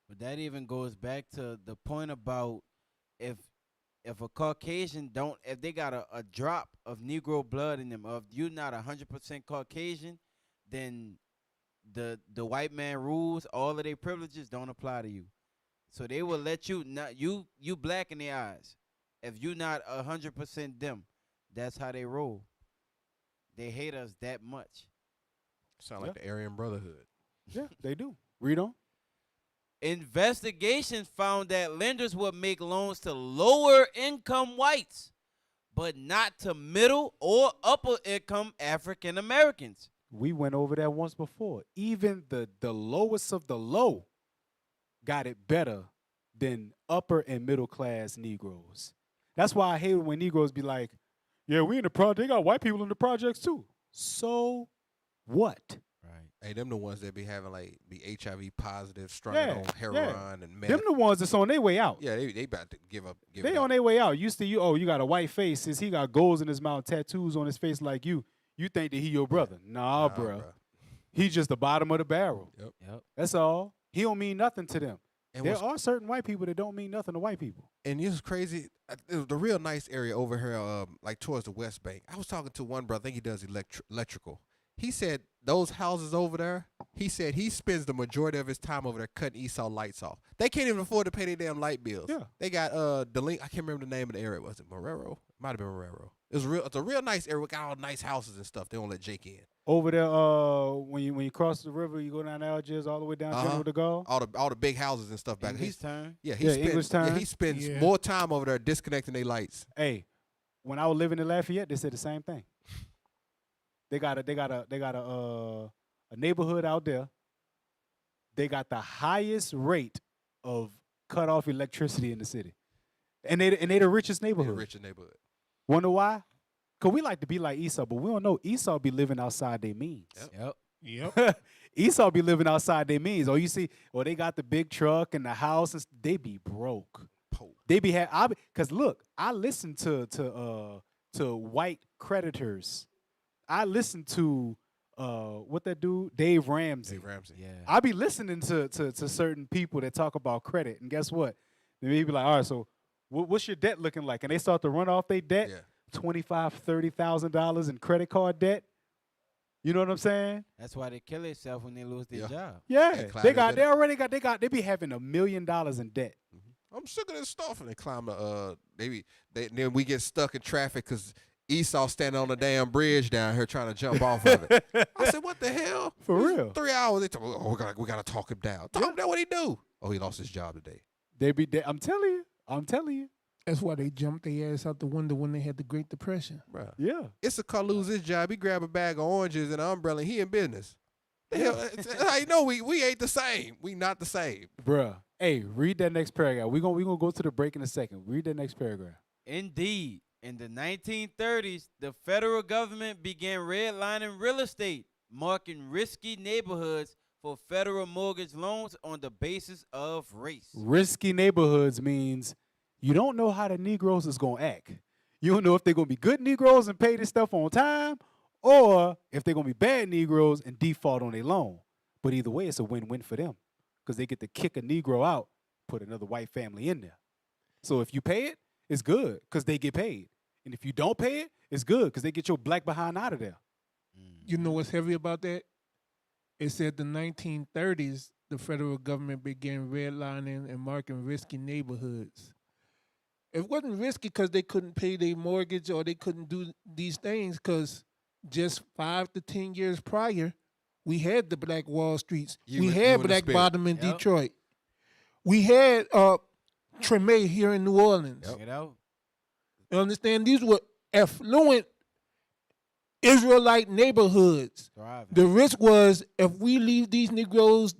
But that even goes back to the point about if a Caucasian if they got a drop of Negro blood in them, if you're not 100% Caucasian, then the white man rules, all of their privileges don't apply to you. So they will let you not you black in their eyes. If you're not 100% them, that's how they roll. They hate us that much. Sound like the Aryan Brotherhood. Yeah, they do. Read on. Investigations found that lenders would make loans to lower income whites, but not to middle or upper income African Americans. We went over that once before. Even the lowest of the low got it better than upper and middle class Negroes. That's why I hate when Negroes be like, yeah, we in the project. They got white people in the projects too. So what? Right. Hey, them the ones that be having be HIV positive, strung on heroin and meth. Them the ones that's on their way out. Yeah, they about to give up. They on their way out. You got a white face. Since he got goals in his mouth, tattoos on his face like you think that he your brother. Nah, bro. He just the bottom of the barrel. Yep. That's all. He don't mean nothing to them. And there are certain white people that don't mean nothing to white people. And this is crazy. The real nice area over here, like towards the West Bank. I was talking to one brother. I think he does electrical. He said those houses over there, he said he spends the majority of his time over there cutting Esau lights off. They can't even afford to pay their damn light bills. Yeah. They got I can't remember the name of the area. Was it Marrero? Might have been Marrero. It's a real nice area. We got all nice houses and stuff. They don't let Jake in. Over there, when you cross the river, you go down Algiers all the way down General de Gaulle. All the big houses and stuff back there. His turn. English turn. Yeah, he spends more time over there disconnecting their lights. Hey, when I was living in Lafayette, they said the same thing. They got a neighborhood out there. They got the highest rate of cut off electricity in the city, and they the richest neighborhood. The richest neighborhood. Wonder why? Cause we like to be like Esau, but we don't know Esau be living outside their means. Yep. Esau be living outside their means. Or you see, they got the big truck and the house, and they be broke. They be cause look, I listen to white creditors. I listen to what that dude, Dave Ramsey. Yeah. I be listening to certain people that talk about credit, and guess what? They be like, all right, so what's your debt looking like? And they start to run off their debt. Yeah. $25,000-$30,000 in credit card debt. You know what I'm saying? That's why they kill themselves when they lose their job. Yeah, they be having $1 million in debt. I'm sick of this stuff, and they climb the then we get stuck in traffic because Esau standing on the damn bridge down here trying to jump off of it. I said, what the hell? For real? 3 hours. They told me, we gotta talk him down. Talk him down. What he do? Oh, he lost his job today. I'm telling you. That's why they jumped their ass out the window when they had the Great Depression. Bruh. Yeah. It's a car lose his job. He grab a bag of oranges and an umbrella. And he in business. The hell, how you know we ain't the same? We not the same. Bruh. Hey, read that next paragraph. We gonna go to the break in a second. Read that next paragraph. Indeed, in the 1930s, the federal government began redlining real estate, marking risky neighborhoods for federal mortgage loans on the basis of race. Risky neighborhoods means you don't know how the Negroes is gonna act. You don't know if they're gonna be good Negroes and pay this stuff on time, or if they're gonna be bad Negroes and default on their loan. But either way, it's a win-win for them because they get to kick a Negro out, put another white family in there. So if you pay it, it's good because they get paid. And if you don't pay it, it's good because they get your black behind out of there. You know what's heavy about that? It said the 1930s, the federal government began redlining and marking risky neighborhoods. It wasn't risky because they couldn't pay their mortgage or they couldn't do these things because just 5 to 10 years prior, we had the Black Wall Streets. We had Black Bottom in Detroit. We had Treme here in New Orleans. Check it out. You understand? These were affluent Israelite neighborhoods. Thriving. The risk was if we leave these Negroes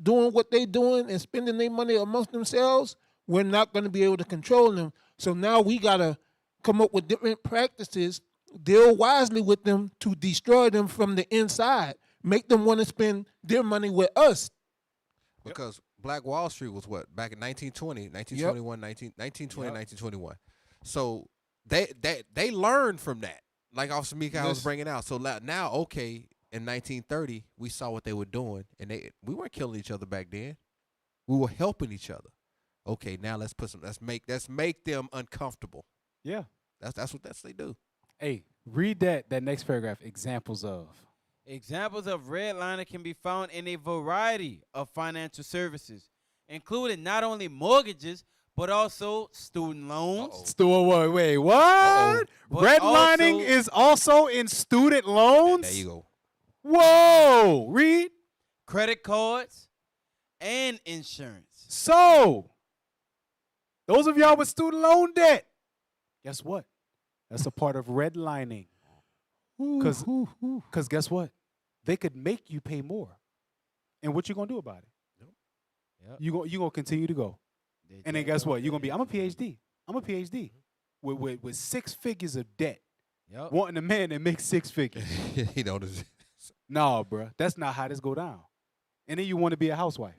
doing what they doing and spending their money amongst themselves, we're not going to be able to control them. So now we got to come up with different practices, deal wisely with them to destroy them from the inside, make them want to spend their money with us. Because Black Wall Street was what? Back in 1920, 1921, 1920, 1921. So they learned from that. Like Officer Mikha'el was bringing out. So now, okay, in 1930, we saw what they were doing, and we weren't killing each other back then. We were helping each other. Okay, now let's make them uncomfortable. Yeah. That's what they do. Hey, read that next paragraph. Examples of. Examples of redlining can be found in a variety of financial services, including not only mortgages, but also student loans. Wait, what? But Redlining also- is also in student loans? There you go. Whoa. Read. Credit cards, and insurance. So, those of y'all with student loan debt, guess what? That's a part of redlining. Because guess what? They could make you pay more. And what you going to do about it? Yep. You going to continue to go. And then guess what? You're going to be, I'm a PhD with 6 figures of debt. Yep. Wanting a man that makes 6 figures. He don't deserve. No, bruh. That's not how this go down. And then you want to be a housewife.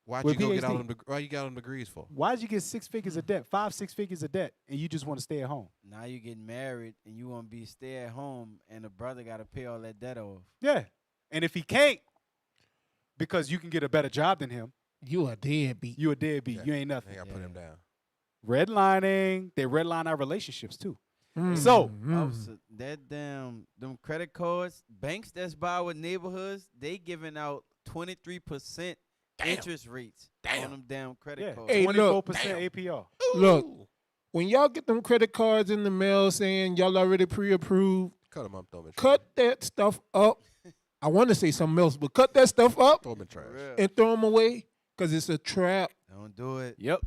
Why'd With you go get PhD. all them? Why you got them degrees for? Why'd you get 6 figures of debt, 6 figures of debt, and you just want to stay at home? Now you get married and you want to be stay at home, and the brother got to pay all that debt off. Yeah. And if he can't, because you can get a better job than him, You a deadbeat. you a deadbeat. Yeah. You ain't nothing. They got to put him down. Redlining. They redline our relationships too. Mm. So, So that them credit cards, banks that's by with neighborhoods, they giving out 23% interest rates on them damn credit yeah, cards. Hey, look. 24% APR. Look, when y'all get them credit cards in the mail saying y'all already pre-approved, Cut him up, throw him in trash. cut that stuff up. I want to say something else, but cut that stuff up Throw him in trash. Real. and throw them away because it's a trap. Don't do it. Yep.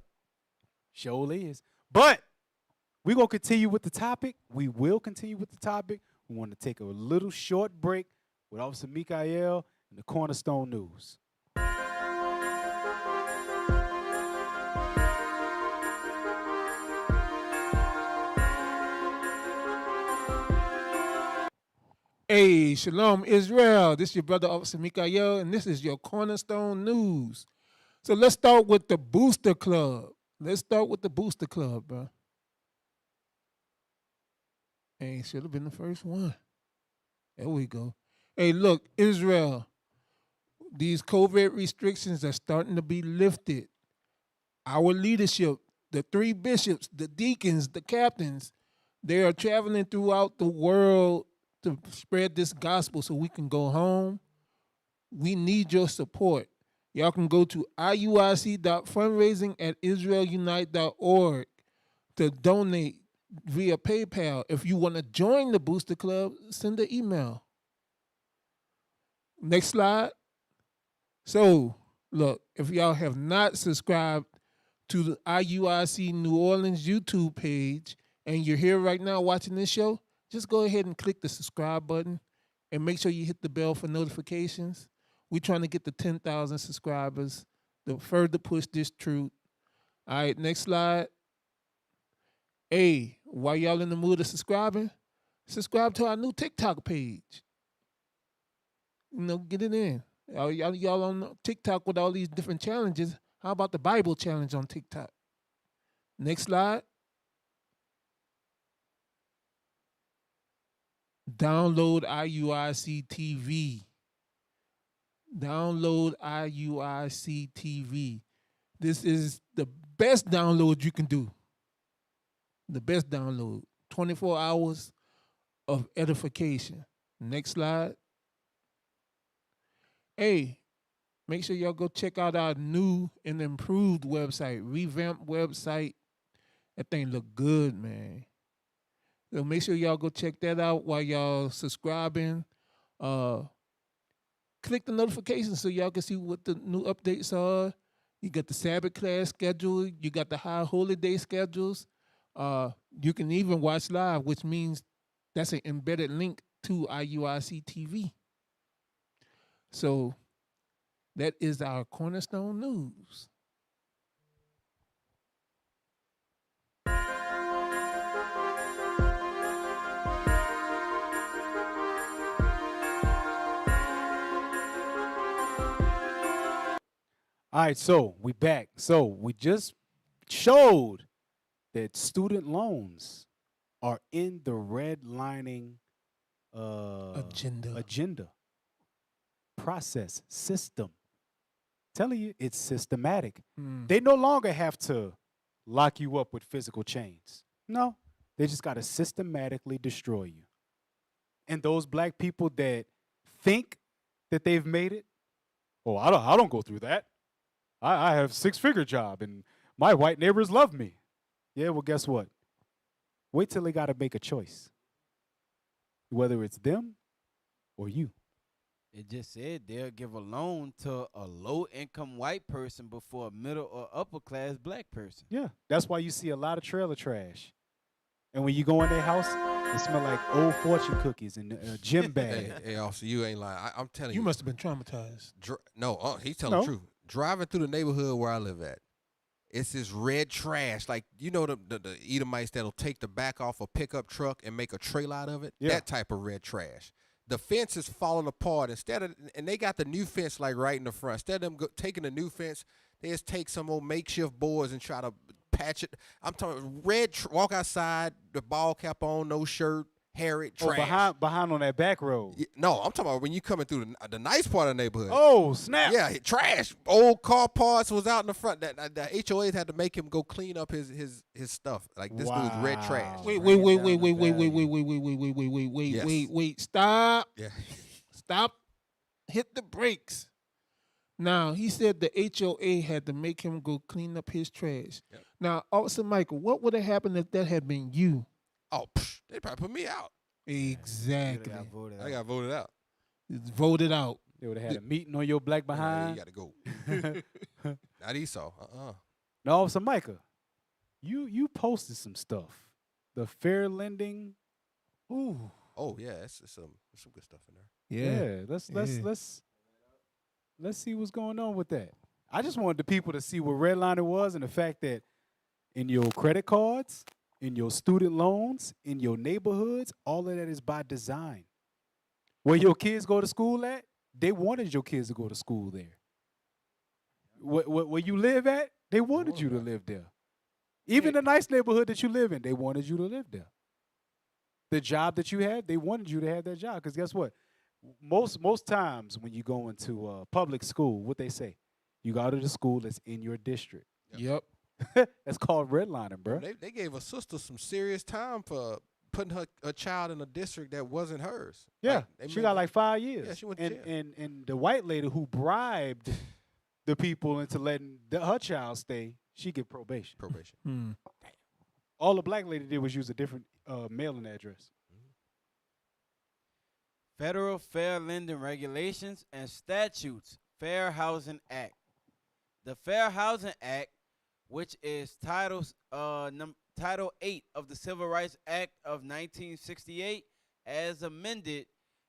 Surely is. But we're going to continue with the topic. We will continue with the topic. We want to take a little short break with Officer Mikha'el and the Cornerstone News. Hey, Shalom Israel. This is your brother Officer Mikha'el, and this is your Cornerstone News. So let's start with the Booster Club. Bro. Hey, should have been the first one. There we go. Hey, look, Israel. These COVID restrictions are starting to be lifted. Our leadership, the 3 bishops, the deacons, the captains, they are traveling throughout the world to spread this gospel so we can go home. We need your support. Y'all can go to iuic.fundraising@israelunite.org to donate via PayPal. If you want to join the Booster Club, send an email. Next slide. So, look, if y'all have not subscribed to the IUIC New Orleans YouTube page and you're here right now watching this show, just go ahead and click the subscribe button and make sure you hit the bell for notifications. We're trying to get to 10,000 subscribers to further push this truth. All right, next slide. Hey, while y'all in the mood of subscribing, subscribe to our new TikTok page. Get it in. Y'all on TikTok with all these different challenges. How about the Bible challenge on TikTok? Next slide. Download IUIC TV. Download IUIC TV. This is the best download you can do. The best download. 24 hours of edification. Next slide. Hey, make sure y'all go check out our new and improved website, revamped website. That thing look good, man. So make sure y'all go check that out while y'all subscribing. Click the notifications so y'all can see what the new updates are. You got the Sabbath class schedule. You got the high holy day schedules. You can even watch live, which means that's an embedded link to IUIC TV. So that is our Cornerstone News. All right, so we back. So we just showed that student loans are in the redlining agenda, process, system. Telling you, it's systematic. They no longer have to lock you up with physical chains. No, they just got to systematically destroy you. And those black people that think that they've made it, oh, I don't go through that. I have a 6-figure job and my white neighbors love me. Yeah, well, guess what? Wait till they got to make a choice, whether it's them or you. It just said they'll give a loan to a low-income white person before a middle or upper-class black person. Yeah, that's why you see a lot of trailer trash. And when you go in their house, it smell like old fortune cookies and gym bag. Hey, officer, you ain't lying. I'm telling you. You must have been traumatized. No, he's telling the truth. Driving through the neighborhood where I live at, it's this red trash. Like, you know the Edomites that'll take the back off a pickup truck and make a trailer out of it? Yeah. That type of red trash. The fence is falling apart. And they got the new fence like right in the front. Instead of them taking the new fence, they just take some old makeshift boards and try to patch it. I'm talking walk outside, the ball cap on, no shirt, hairy, trash. Oh, behind on that back road. Yeah, no, I'm talking about when you coming through the nice part of the neighborhood. Oh, snap. Yeah, trash. Old car parts was out in the front. The HOAs had to make him go clean up his stuff. Like, this dude's red trash. Wait. Stop. Yeah. Stop. Hit the brakes. Now, he said the HOA had to make him go clean up his trash. Yep. Now, Officer Michael, what would have happened if that had been you? Oh, they probably put me out. Exactly. I got voted out. Voted out. They would have had a meeting on your black behind. You got to go. Not Esau. No, Officer Micah, you posted some stuff. The fair lending. Ooh. Oh yeah, it's some good stuff in there. Yeah. Let's see what's going on with that. I just wanted the people to see what redlining was and the fact that in your credit cards, in your student loans, in your neighborhoods, all of that is by design. Where your kids go to school at, they wanted your kids to go to school there. Where you live at, they wanted you to live there. Even the nice neighborhood that you live in, they wanted you to live there. The job that you had, they wanted you to have that job. Because guess what? Most times when you go into public school, what they say, you go to the school that's in your district. Yep. That's called redlining, bro. They gave a sister some serious time for putting her child in a district that wasn't hers. Yeah, she got like 5 years. Yeah, she went to jail. And the white lady who bribed the people into letting her child stay, she get probation. Damn. All the black lady did was use a different mailing address. Federal Fair Lending Regulations and Statutes, Fair Housing Act. The Fair Housing Act which is Title 8 of the Civil Rights Act of 1968, as amended,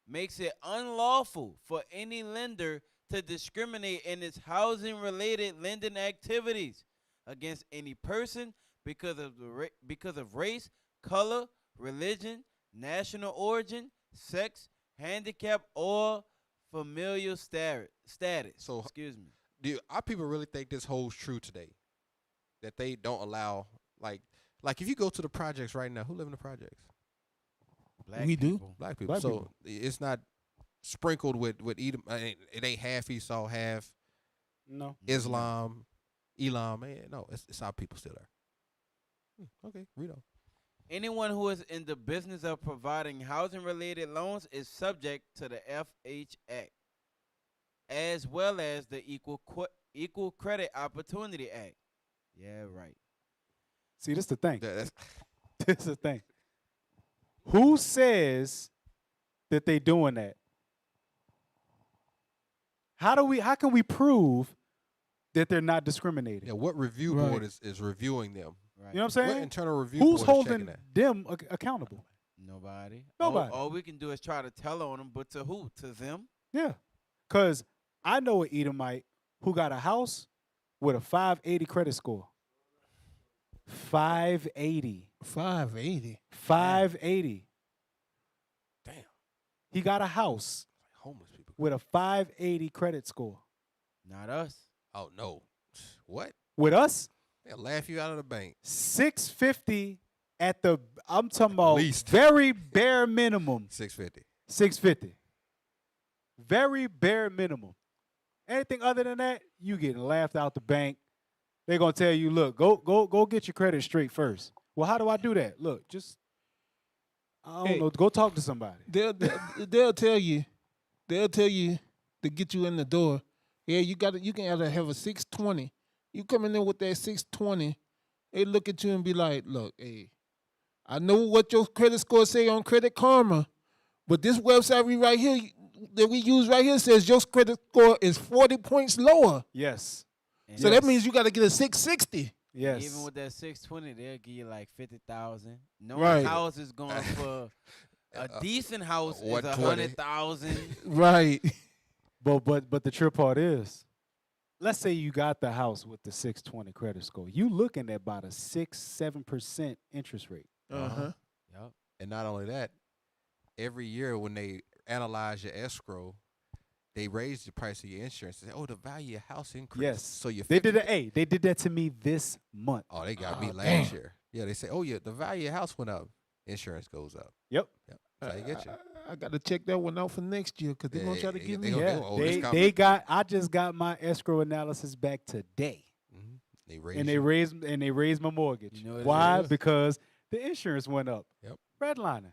makes it unlawful for any lender to discriminate in its housing-related lending activities against any person because of race, color, religion, national origin, sex, handicap, or familial status. So, Excuse me. Do our people really think this holds true today? That they don't allow, like if you go to the projects right now, who live in the projects? Black We do. people. Black people. Black So people. it's not sprinkled with Edom. It ain't half Esau, half No. Islam, Elam. No, it's our people still there. Okay, read on. Anyone who is in the business of providing housing-related loans is subject to the FH Act, as well as the Equal Credit Opportunity Act. Yeah, right. See, this the thing. That's This is the thing. Who says that they doing that? How can we prove that they're not discriminating? yeah. What review Right. board is reviewing them? Right. You know what I'm What saying? internal review Who's board is checking holding that? them accountable? Nobody. Nobody. All we can do is try to tell on them, but to who? To them? Yeah. Because I know an Edomite who got a house with a 580 credit score. 580. 580. 580. Damn, He got a house homeless people. with a 580 credit score. Not us. Oh no, what? With us, They'll laugh you out of the bank. 650 at the, I'm talking about Least. very bare minimum, 650. 650. Very bare minimum. Anything other than that, you getting laughed out the bank. They're gonna tell you, look, go get your credit straight first. Well, how do I do that? Look, just I don't Hey. know. Go talk to somebody. They'll tell you to get you in the door. Yeah, you can either have a 620. You come in there with that 620, they look at you and be like, look, hey, I know what your credit score say on Credit Karma, but this website we use right here says your credit score is 40 points lower. Yes. And So that means you got to get a 660. Yes. even with that 620, they'll give you like 50,000. No Right. house is going for a decent house is 120. 100,000. Right. But the trip part is, let's say you got the house with the 620 credit score. You looking at about a 6-7% interest rate. Uh-huh. Yep. And not only that, every year when they analyze your escrow, they raise the price of your insurance. They say, oh, the value of your house increased. Yes. So your They did they did that to me this month. Oh, they got me Oh, last damn. year. Yeah, they say, oh yeah, the value of your house went up. Insurance goes up. Yep. Yep. That's how you get you. I got to check that one out for next year because they're going to try to Yeah, give they me. gonna- Yeah. oh, this They company- I just got my escrow analysis back today. Mhm. They raise And they you. raised my mortgage. You know what it Why? is? Because the insurance went up. Yep. Redlining.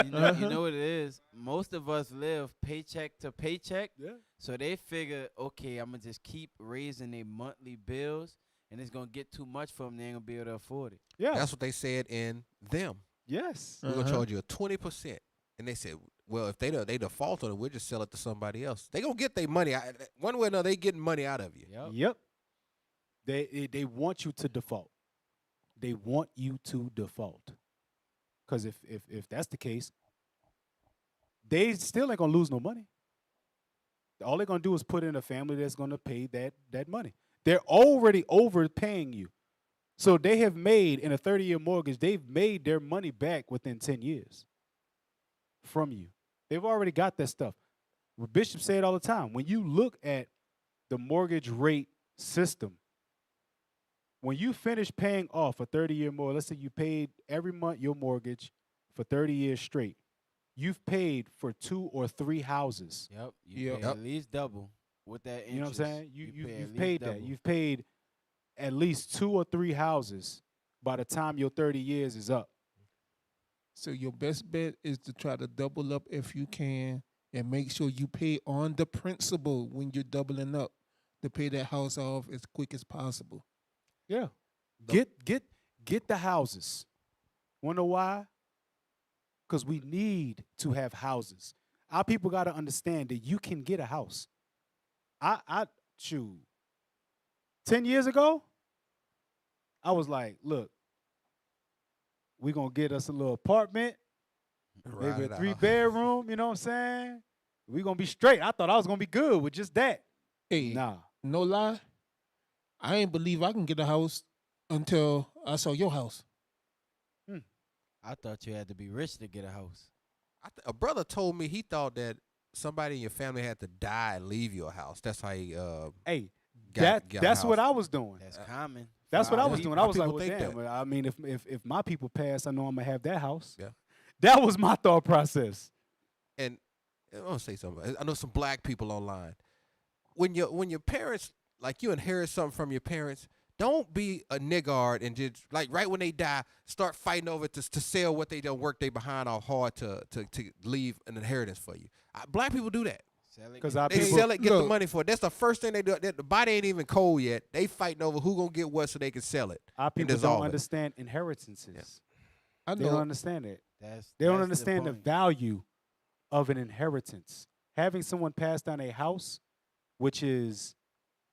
You know what it is? Most of us live paycheck to paycheck. Yeah. So they figure, okay, I'm going to just keep raising their monthly bills, and it's going to get too much for them. They ain't going to be able to afford it. Yeah. That's what they said in them. Yes. We're gonna Uh-huh. charge you a 20%. And they said, well, if they default on it, we'll just sell it to somebody else. They gonna get their money out. One way or another, they getting money out of you. Yep. Yep. They want you to default. They want you to default. Because if that's the case, they still ain't gonna lose no money. All they're gonna do is put in a family that's gonna pay that money. They're already overpaying you. So they have made, in a 30-year mortgage, they've made their money back within 10 years from you. They've already got that stuff. Bishop say it all the time. When you look at the mortgage rate system, when you finish paying off a 30-year mortgage, let's say you paid every month your mortgage for 30 years straight, you've paid for 2 or 3 houses. Yep. You Yep. pay at least double with that interest. You know what I'm saying? You've at least paid that. double. You've paid at least 2 or 3 houses by the time your 30 years is up. So your best bet is to try to double up if you can and make sure you pay on the principal when you're doubling up to pay that house off as quick as possible. Yeah. Get the houses. Wanna know why? Because we need to have houses. Our people got to understand that you can get a house. I shoot. 10 years ago, I was like, look, we gonna get us a little apartment, Ride maybe a it 3-bedroom. You know what I'm saying? We gonna be straight. I thought I was gonna be good with just that. Hey, Nah. no lie, I ain't believe I can get a house until I saw your house. I thought you had to be rich to get a house. A brother told me he thought that somebody in your family had to die and leave you a house. That's how he Hey, got a that's what house. I was doing. That's common. That's what I was People- doing. I was like, people well, think damn. that. I mean, if my people pass, I know I'm gonna have that house. Yeah. That was my thought process. And I want to say something. I know some black people online. When your parents, like, you inherit something from your parents, don't be a niggard and just, like, right when they die, start fighting over to sell what they done work they behind off hard to leave an inheritance for you. Black people do that. Sell it, 'Cause get our They people- sell it, get the Look. money for it. That's the first thing they do. The body ain't even cold yet. They fighting over who gonna get what so they can sell it. Our and people dissolve don't it. understand inheritances. I They don't know. understand it. That's- They don't that's understand the point. value of an inheritance. Having someone pass down a house, which is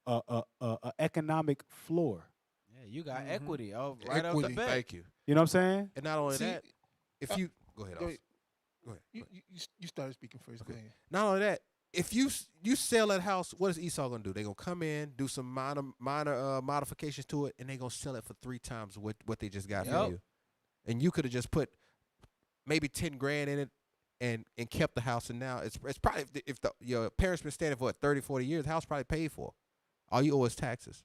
a economic floor. Yeah, you got Mhm. equity right off Equity. the bat. Thank you. You know what I'm saying? And not only See, that, if you go ahead, go Austin. ahead. Go ahead. You started speaking first. Okay. Go ahead. Not only that, if you sell that house, what is Esau gonna do? They gonna come in, do some minor modifications to it, and they gonna sell it for 3 times what they just got Yep. from you. And you could have just put maybe 10 grand in it and kept the house, and now it's probably if your parents been standing for what, 30, 40 years, the house probably paid for. All you owe is taxes.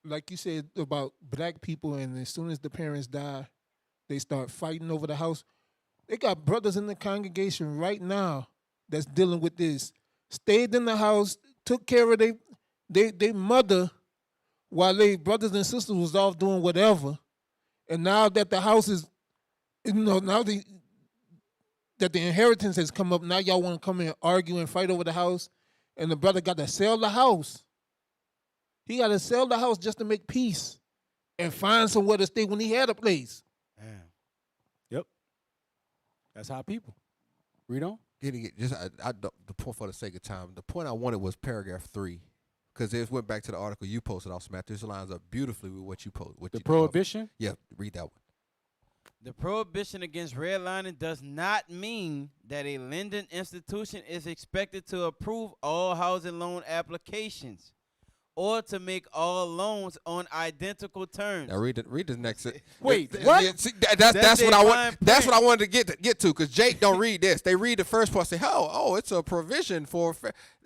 Like you said about black people, and as soon as the parents die, they start fighting over the house. They got brothers in the congregation right now that's dealing with this. Stayed in the house, took care of they mother while they brothers and sisters was off doing whatever. And now that the house is, now that the inheritance has come up, now y'all want to come in and argue and fight over the house, and the brother got to sell the house. He got to sell the house just to make peace and find somewhere to stay when he had a place. Damn. That's how people. Read on. Getting it just the point for the sake of time. The point I wanted was paragraph 3, because it went back to the article you posted off Smack. This lines up beautifully with what you posted. The prohibition. Yeah, read that one. The prohibition against redlining does not mean that a lending institution is expected to approve all housing loan applications or to make all loans on identical terms. Now read the next. Wait, what? Yeah, see, that's a what I fine want. That's print. what I wanted to get to, because Jake don't read this. They read the first part. Say, oh, it's a provision for.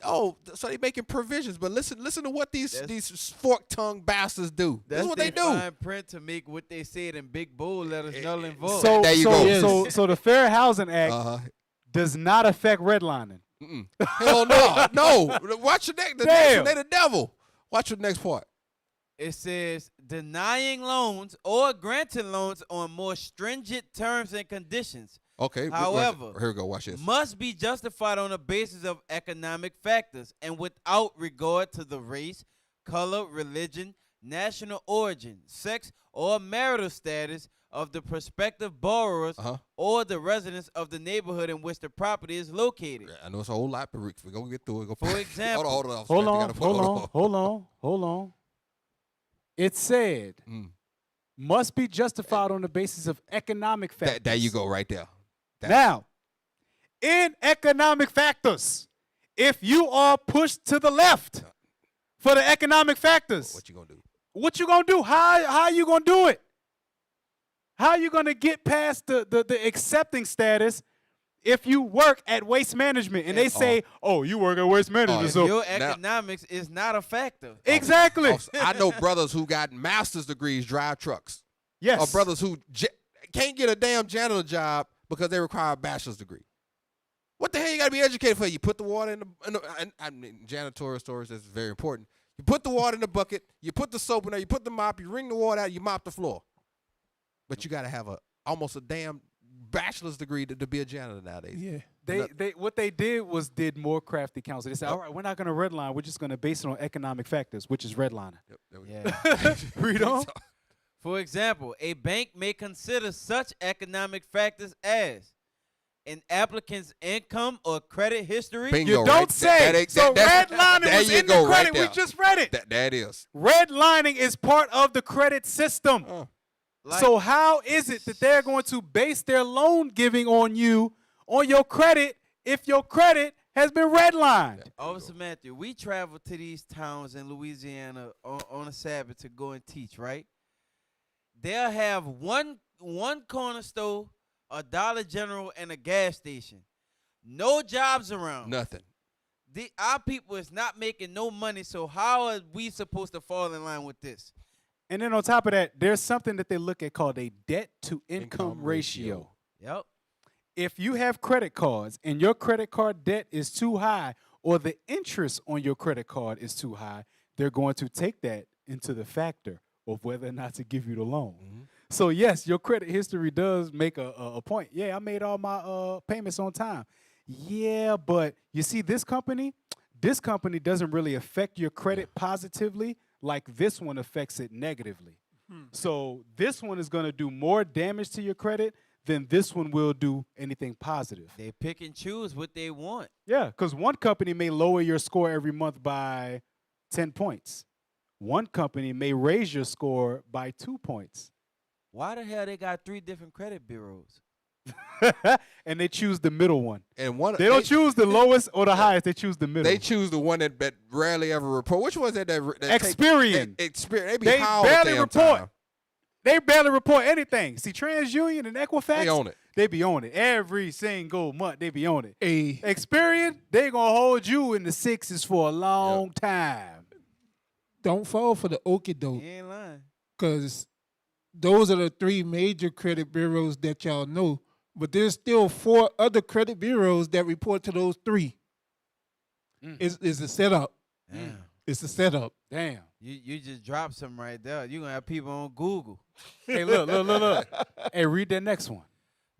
So they making provisions. But listen to what these fork tongue bastards do. That's what they do. Fine print to make what they said in big bold letters null and void. So There you so, go. so the Fair Housing Act Uh-huh. does not affect redlining. Hell no, no. Watch the next. The next Damn. one, they the devil. Watch the next part. It says denying loans or granting loans on more stringent terms and conditions Okay. However, here we go. Watch this. must be justified on the basis of economic factors and without regard to the race, color, religion, national origin, sex, or marital status of the prospective borrowers or the residents of the neighborhood in which the property is located. I know it's a whole lot, but we're gonna get through it. For example, Hold on. It said must be justified on the basis of economic factors. There you go, right there. Now, in economic factors, if you are pushed to the left for the economic factors, What you gonna do? what you gonna do? How you gonna do it? How you gonna get past the accepting status if you work at Waste Management and they say, "Oh, you work at Waste Management, so your economics is not a factor. exactly." I know brothers who got master's degrees drive trucks. Yes. Or brothers who can't get a damn janitor job because they require a bachelor's degree. What the hell you got to be educated for? You put the water in the I mean, janitorial stores, that's very important. You put the water in the bucket, you put the soap in there, you put the mop, you wring the water out, you mop the floor. But you got to have almost a damn bachelor's degree to be a janitor nowadays. Yeah. They what they did more crafty counsel. They said, "All right, we're not going to redline. We're just going to base it on economic factors, which is redlining." Yep, there we Yeah. Read on. For example, a bank may consider such economic factors as an applicant's income or credit history. Bingo, You right? don't say. So redlining there was you in the go, credit. right We there. just read it. That is. Redlining is part of the credit system. Like, So how is it that they're going to base their loan giving on you, on your credit, if your credit has been redlined? Officer Matthew, we travel to these towns in Louisiana on a Sabbath to go and teach, right? They'll have one corner store, a Dollar General, and a gas station. No jobs around. Nothing. Our people is not making no money, so how are we supposed to fall in line with this? And then on top of that, there's something that they look at called a debt to income ratio. Yep. If you have credit cards and your credit card debt is too high or the interest on your credit card is too high, they're going to take that into the factor of whether or not to give you the loan. So yes, your credit history does make a point. Yeah, I made all my payments on time. Yeah, but you see this company doesn't really affect your credit positively like this one affects it negatively. So this one is going to do more damage to your credit than this one will do anything positive. They pick and choose what they want. Yeah, because one company may lower your score every month by 10 points. One company may raise your score by 2 points. Why the hell they got 3 different credit bureaus? And they choose the middle one. And one They don't choose the lowest or the highest. They choose the middle. They choose the one that rarely ever report. Which was that? Experian. Experian. They be They high all the barely damn report. time. They barely report anything. See, TransUnion and Equifax, They own it. They be on it every single month. They be on it. Hey, Experian, they gonna hold you in the 6s for a long time. don't fall for the okie doke, You ain't lying. because those are the 3 major credit bureaus that y'all know. But there's still 4 other credit bureaus that report to those 3. It's a setup. Damn. It's a setup. Damn. You just dropped something right there. You're going to have people on Google. Hey, look. Hey, read that next one.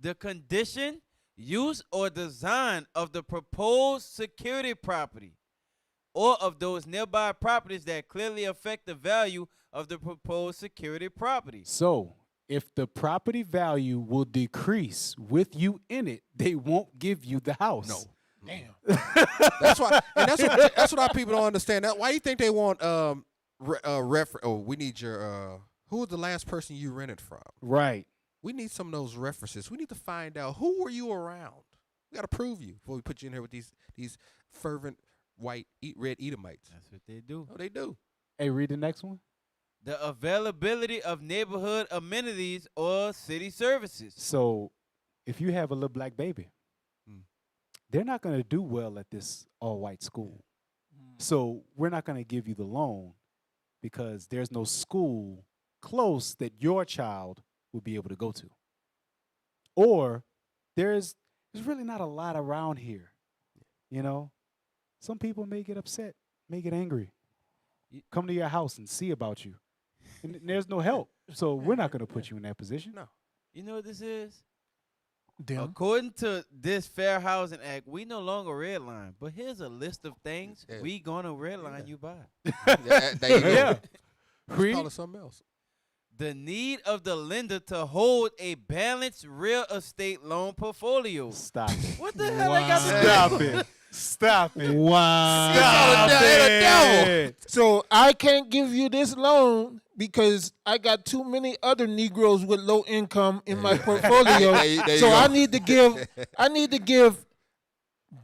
The condition, use, or design of the proposed security property or of those nearby properties that clearly affect the value of the proposed security property. So, if the property value will decrease with you in it, they won't give you the house. No. Damn. That's why, and that's what our people don't understand. Why do you think they want we need your who was the last person you rented from? Right. We need some of those references. We need to find out who were you around. We got to prove you before we put you in here with these fervent white red Edomites. That's what they do. Oh, they do. Hey, read the next one. The availability of neighborhood amenities or city services. So, if you have a little black baby, they're not going to do well at this all-white school. So, we're not going to give you the loan because there's no school close that your child will be able to go to. Or there's really not a lot around here. You know, some people may get upset, may get angry, come to your house and see about you. And there's no help. So we're not going to put you in that position. No. You know what this is? Damn. According to this Fair Housing Act, we no longer redline. But here's a list of things we gonna redline you by. There you go. Yeah. Let's call it something else. The need of the lender to hold a balanced real estate loan portfolio. Stop it. What the hell I got to do? Stop it. Stop it. Wow. Stop it. So I can't give you this loan because I got too many other Negroes with low income in my portfolio. There you So go. I need to give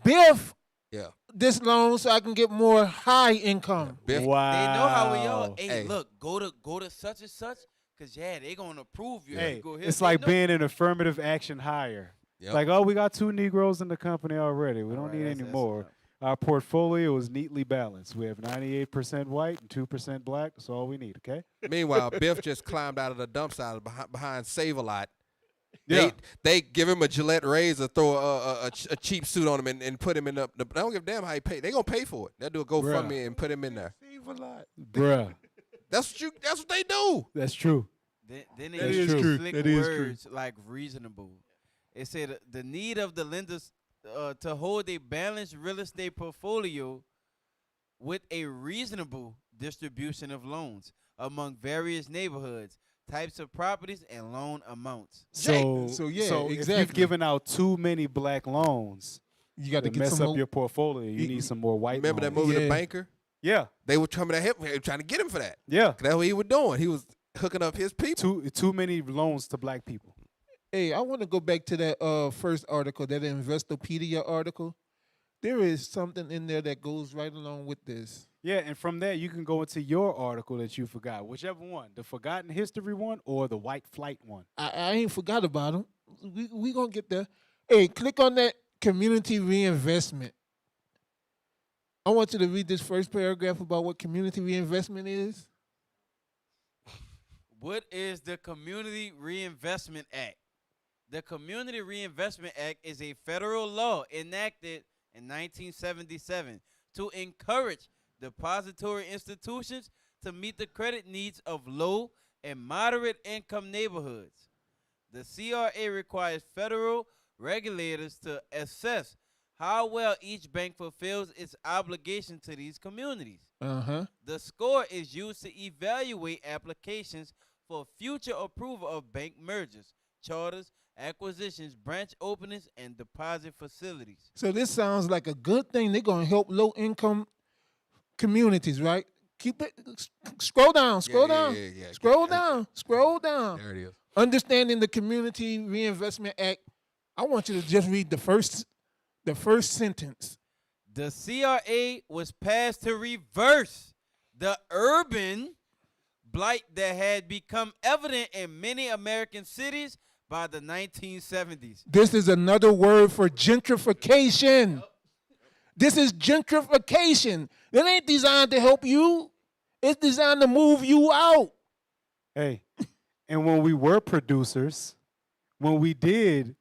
Biff Yeah. this loan so I can get more high income. Biff. Wow. They know how we are. Hey, Hey. look, go to such and such, cause they gonna approve you. Hey, You go here, it's they like know. being an affirmative action hire. Yep. Like, oh, we got 2 Negroes in the company already. We don't Right, need that's- any that's more. enough. Our portfolio is neatly balanced. We have 98% white and 2% black. That's all we need, okay? Meanwhile, Biff just climbed out of the dump site behind Save-A-Lot. Yeah. They give him a Gillette razor, throw a cheap suit on him, and put him in the. They don't give a damn how he pay. They gonna pay for it. They'll do a GoFundMe and put him in there. Bruh, That's what they do. that's true. Then they That use is true. slick That is true. words like reasonable. It said the need of the lenders to hold a balanced real estate portfolio with a reasonable distribution of loans among various neighborhoods types of properties, and loan amounts. So yeah, so if exactly. you've given out too many black loans, You got to to get mess some up more. your portfolio, you need some more white Remember that loans. movie, Yeah. The Banker? Yeah, They were coming at him, they were trying to get him for that. yeah. That's what he was doing. He was hooking up his people. Too many loans to black people. Hey, I want to go back to that first article, that Investopedia article. There is something in there that goes right along with this. Yeah, and from there you can go into your article that you forgot, whichever one, the forgotten history one or the white flight one. I ain't forgot about them. We gonna get there. Hey, click on that community reinvestment. I want you to read this first paragraph about what community reinvestment is. What is the Community Reinvestment Act? The Community Reinvestment Act is a federal law enacted in 1977 to encourage depository institutions to meet the credit needs of low and moderate income neighborhoods. The CRA requires federal regulators to assess how well each bank fulfills its obligation to these communities. The score is used to evaluate applications for future approval of bank mergers, charters, acquisitions, branch openings, and deposit facilities. So this sounds like a good thing. They're gonna help low income communities, right? Keep it. Scroll down. Scroll down. Yeah. Scroll down. Scroll down. There it is. Understanding the Community Reinvestment Act. I want you to just read the first sentence. The CRA was passed to reverse the urban blight that had become evident in many American cities by the 1970s. This is another word for gentrification. This is gentrification. It ain't designed to help you. It's designed to move you out. Hey, and when we were producers, when we did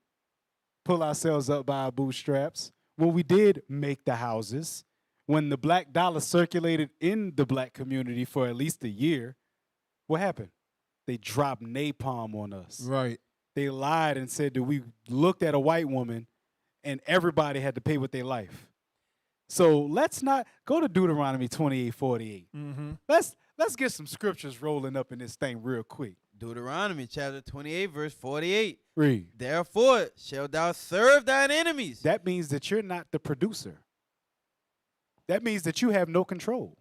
pull ourselves up by our bootstraps, when we did make the houses, when the black dollar circulated in the black community for at least a year, what happened? They dropped napalm on us. Right. They lied and said that we looked at a white woman and everybody had to pay with their life. So let's not go to Deuteronomy 28:48. Let's get some scriptures rolling up in this thing real quick. Deuteronomy chapter 28, verse 48. Read. Therefore shalt thou serve thine enemies. That means that you're not the producer. That means that you have no control.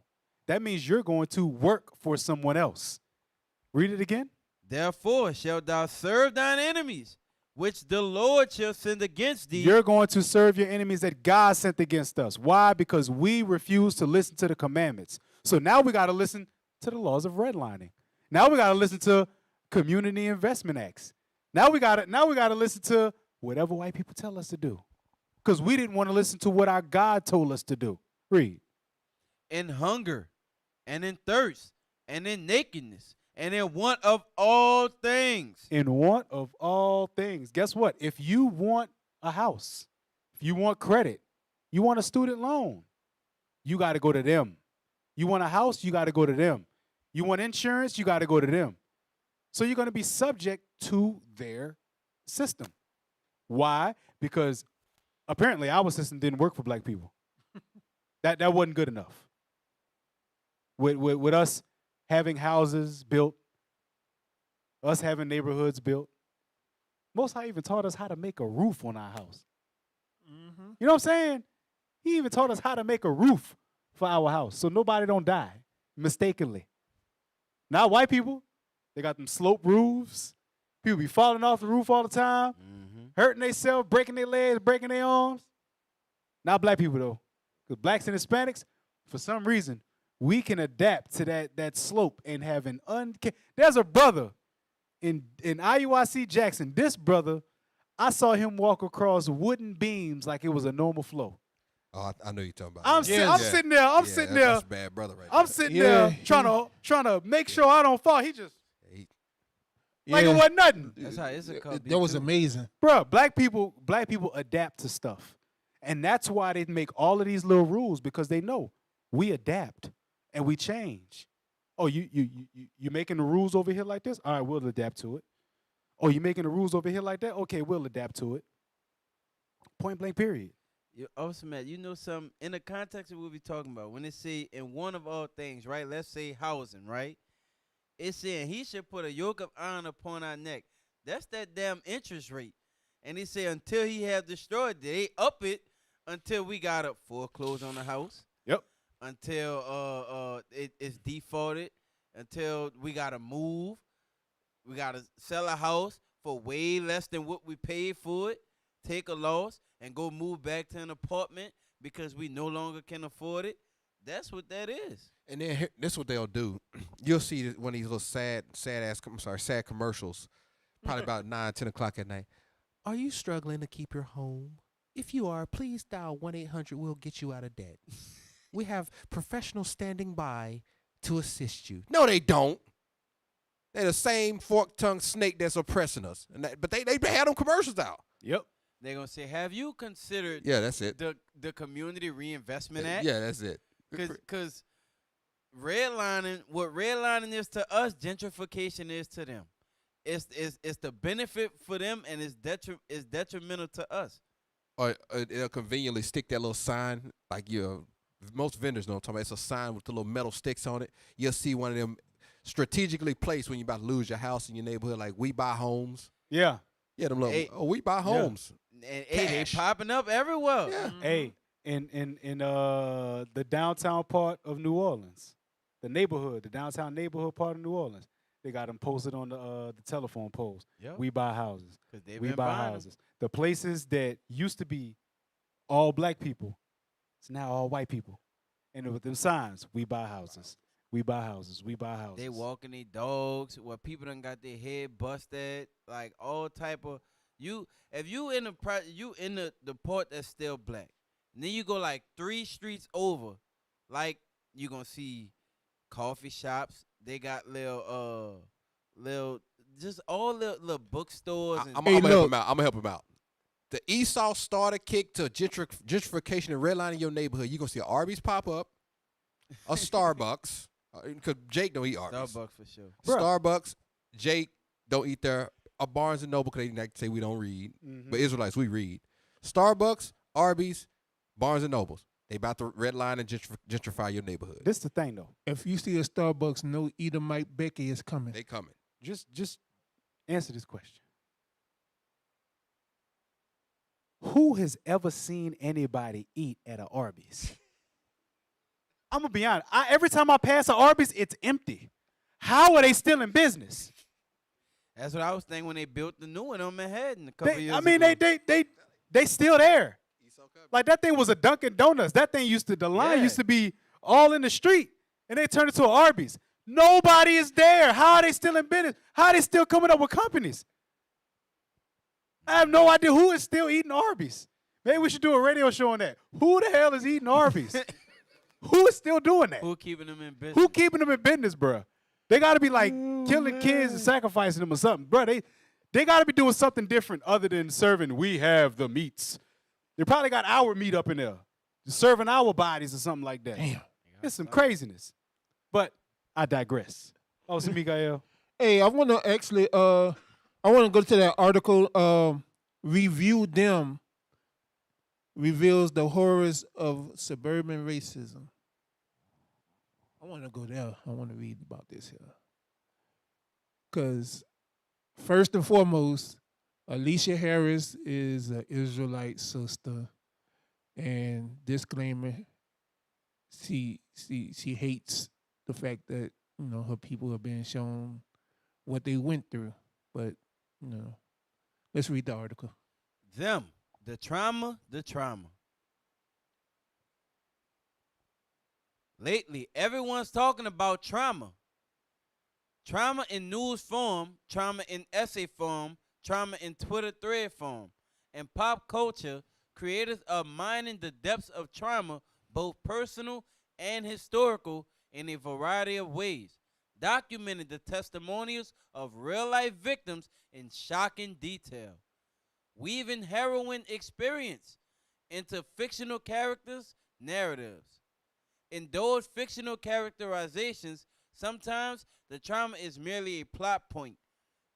That means you're going to work for someone else. Read it again. Therefore shalt thou serve thine enemies, which the Lord shall send against thee. You're going to serve your enemies that God sent against us. Why? Because we refuse to listen to the commandments. So now we got to listen to the laws of redlining. Now we got to listen to community investment acts. Now we got to listen to whatever white people tell us to do. Because we didn't want to listen to what our God told us to do. Read. In hunger, and in thirst, and in nakedness, and in want of all things. In want of all things. Guess what? If you want a house, if you want credit, you want a student loan, you got to go to them. You want a house, you got to go to them. You want insurance, you got to go to them. So you're going to be subject to their system. Why? Because apparently our system didn't work for black people. That wasn't good enough. With us having houses built, us having neighborhoods built, Most High even taught us how to make a roof on our house. You know what I'm saying? He even taught us how to make a roof for our house so nobody don't die mistakenly. Now white people, they got them slope roofs. People be falling off the roof all the time, hurting themselves, breaking their legs, breaking their arms. Not black people though, because blacks and Hispanics, for some reason, we can adapt to that slope and have an There's a brother in IUIC Jackson. This brother, I saw him walk across wooden beams like it was a normal flow. Oh, I know you're talking about. I'm sitting there. I'm sitting there. That's a bad brother right I'm there. sitting there trying to make sure I don't fall. He just like it wasn't nothing. That's how Issachar be That was too. amazing. Bro, black people adapt to stuff. And that's why they make all of these little rules, because they know we adapt and we change. Oh, you making the rules over here like this? All right, we'll adapt to it. Oh, you making the rules over here like that? Okay, we'll adapt to it. Point blank period. Also, Matt, you know something, in the context of what we're talking about, when they say in one of all things, right? Let's say housing, right? it's saying he should put a yoke of iron upon our neck. That's that damn interest rate. And he said until he have destroyed it, they up it until we got to foreclose on the house. Yep. Until it's defaulted. Until we got to move. We got to sell a house for way less than what we paid for it. Take a loss and go move back to an apartment because we no longer can afford it. That's what that is. And then this is what they'll do. You'll see one of these little sad commercials, probably about 9, 10 o'clock at night. Are you struggling to keep your home? If you are, please dial 1-800. We'll get you out of debt. We have professionals standing by to assist you. No, they don't. They're the same fork-tongued snake that's oppressing us. But they had them commercials out. Yep. They're going to say, have you considered that's it. the Community Reinvestment Act? Yeah, that's it. Because what redlining is to us, gentrification is to them. It's the benefit for them, and it's detrimental to us. Or they'll conveniently stick that little sign, like most vendors know what I'm talking about. It's a sign with the little metal sticks on it. You'll see one of them strategically placed when you're about to lose your house in your neighborhood, like we buy homes. Yeah. Yeah, them little, we buy homes. And they popping up everywhere. Yeah. Mm-hmm. Hey, in the downtown part of New Orleans, the downtown neighborhood part of New Orleans, they got them posted on the telephone poles. Yep. We buy houses. 'Cause they've We been buy buying houses. The places that used to be all black people, it's now all white people. And with them signs, we buy houses. We buy houses. We buy houses. They walking their dogs where people done got their head busted, like all type of if you in the part that's still black, and then you go like 3 streets over, like you gonna see coffee shops. They got little just all little bookstores. I'm gonna help him out. The Esau starter kick to gentrification and redlining your neighborhood. You gonna see an Arby's pop up, a Starbucks. Because Jake don't eat Arby's. Starbucks for sure. Starbucks, Jake don't eat there. A Barnes and Noble, because they like to say we don't read. Mm-hmm. But Israelites, we read. Starbucks, Arby's, Barnes and Nobles. They about to redline and gentrify your neighborhood. This is the thing, though. If you see a Starbucks, know Edomite Becky is coming. They coming. Just answer this question. Who has ever seen anybody eat at an Arby's? I'm going to be honest. Every time I pass an Arby's, it's empty. How are they still in business? That's what I was thinking when they built the new one on Manhattan a couple years ago. They still there. Like that thing was a Dunkin' Donuts. That thing the line used to be all in the street, and they turned it to an Arby's. Nobody is there. How are they still in business? How are they still coming up with companies? I have no idea who is still eating Arby's. Maybe we should do a radio show on that. Who the hell is eating Arby's? Who is still doing that? Who keeping them in business? Who keeping them in business, bro? They got to be like killing kids and sacrificing them or something, bro. They got to be doing something different other than serving. We have the meats. They probably got our meat up in there, serving our bodies or something like that. Damn. It's some craziness. But I digress. Oh, so Mikha'el. Hey, I want to actually, I want to go to that article. Review Them reveals the horrors of suburban racism. I want to go there. I want to read about this here. Because first and foremost, Alicia Harris is an Israelite sister. And disclaimer, she hates the fact that, her people are being shown what they went through. But, let's read the article. The trauma. Lately, everyone's talking about trauma. Trauma in news form, trauma in essay form, trauma in Twitter thread form. In pop culture, creators are mining the depths of trauma, both personal and historical, in a variety of ways, documenting the testimonials of real-life victims in shocking detail, weaving harrowing experience into fictional characters' narratives. In those fictional characterizations, sometimes the trauma is merely a plot point.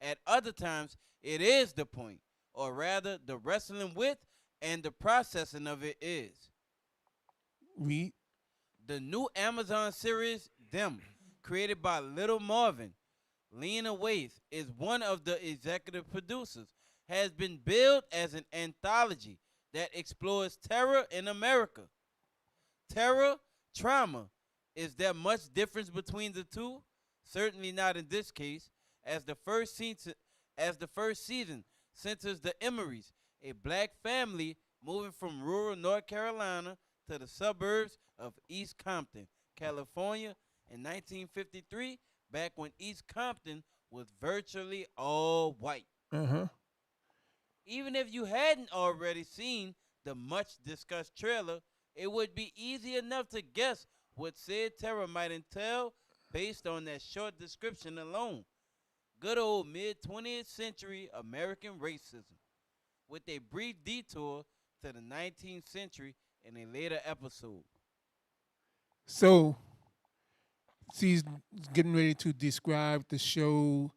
At other times, it is the point, or rather, the wrestling with and the processing of it is. The new Amazon series, Them, created by Little Marvin, Lena Waithe is one of the executive producers, has been billed as an anthology that explores terror in America. Terror, trauma. Is there much difference between the two? Certainly not in this case, as the first season centers the Emerys, a black family moving from rural North Carolina to the suburbs of East Compton, California in 1953, back when East Compton was virtually all white. Uh-huh. Even if you hadn't already seen the much discussed trailer, it would be easy enough to guess what said terror might entail based on that short description alone. Good old mid-20th century American racism, with a brief detour to the 19th century in a later episode. So she's getting ready to describe the show,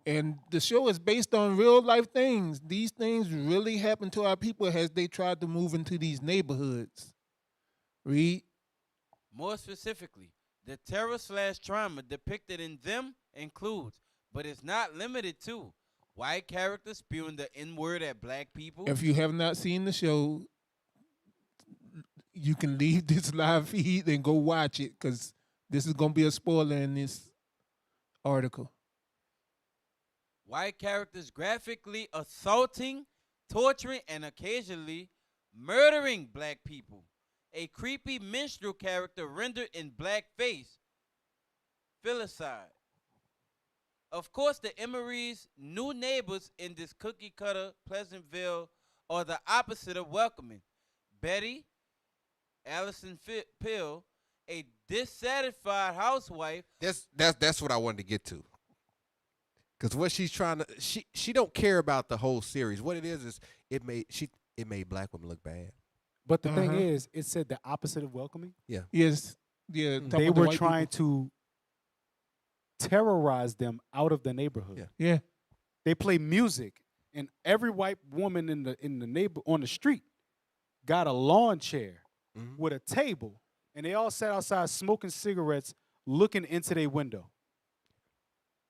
and the show is based on real life things. These things really happen to our people as they tried to move into these neighborhoods. Read. More specifically, the terror/trauma depicted in them includes, but is not limited to, white characters spewing the N-word at black people. If you have not seen the show, you can leave this live feed and go watch it, because this is going to be a spoiler in this article. White characters graphically assaulting, torturing, and occasionally murdering black people. A creepy minstrel character rendered in blackface. Filicide. Of course, the Emery's new neighbors in this cookie-cutter Pleasantville are the opposite of welcoming. Betty, Allison Pill, a dissatisfied housewife. That's what I wanted to get to. Because what she's trying to, she don't care about the whole series. What it is it made black women look bad. But the thing is, it said the opposite of welcoming. Yeah. Yes. Yeah. They were trying to terrorize them out of the neighborhood. Yeah. They play music, and every white woman in the neighbor on the street got a lawn chair with a table, and they all sat outside smoking cigarettes, looking into their window.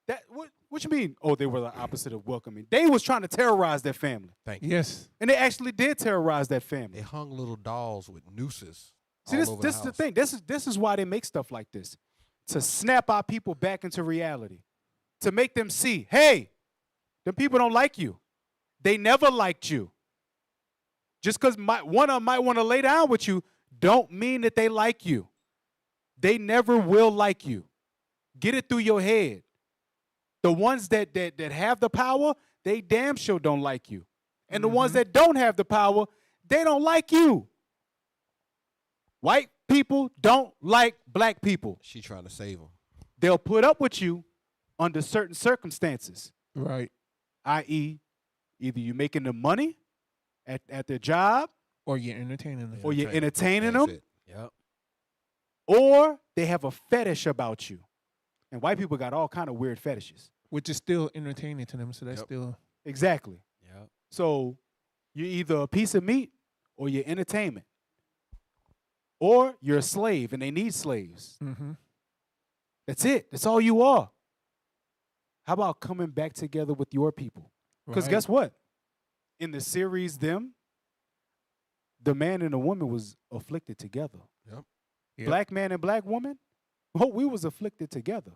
That what you mean? Oh, they were the opposite of welcoming. They was trying to terrorize their family. Thank you. Yes. And they actually did terrorize that family. They hung little dolls with nooses. See, this is the thing. This is why they make stuff like this. To snap our people back into reality. To make them see, hey, the people don't like you. They never liked you. Just because one of them might want to lay down with you, don't mean that they like you. They never will like you. Get it through your head. The ones that have the power, they damn sure don't like you. And the ones that don't have the power, they don't like you. White people don't like black people. She trying to save them. They'll put up with you under certain circumstances. Right. I.e., either you're making them money at their job, Or you're entertaining them. or you're entertaining That's them, it. Yep. or they have a fetish about you. And white people got all kind of weird fetishes. Which is still entertaining to them, so that's still... Exactly. Yep. So you're either a piece of meat or you're entertainment. Or you're a slave and they need slaves. Mm-hmm. That's it. That's all you are. How about coming back together with your people? Because guess what? In the series, the man and the woman was afflicted together. Yep. Black man and black woman, we was afflicted together.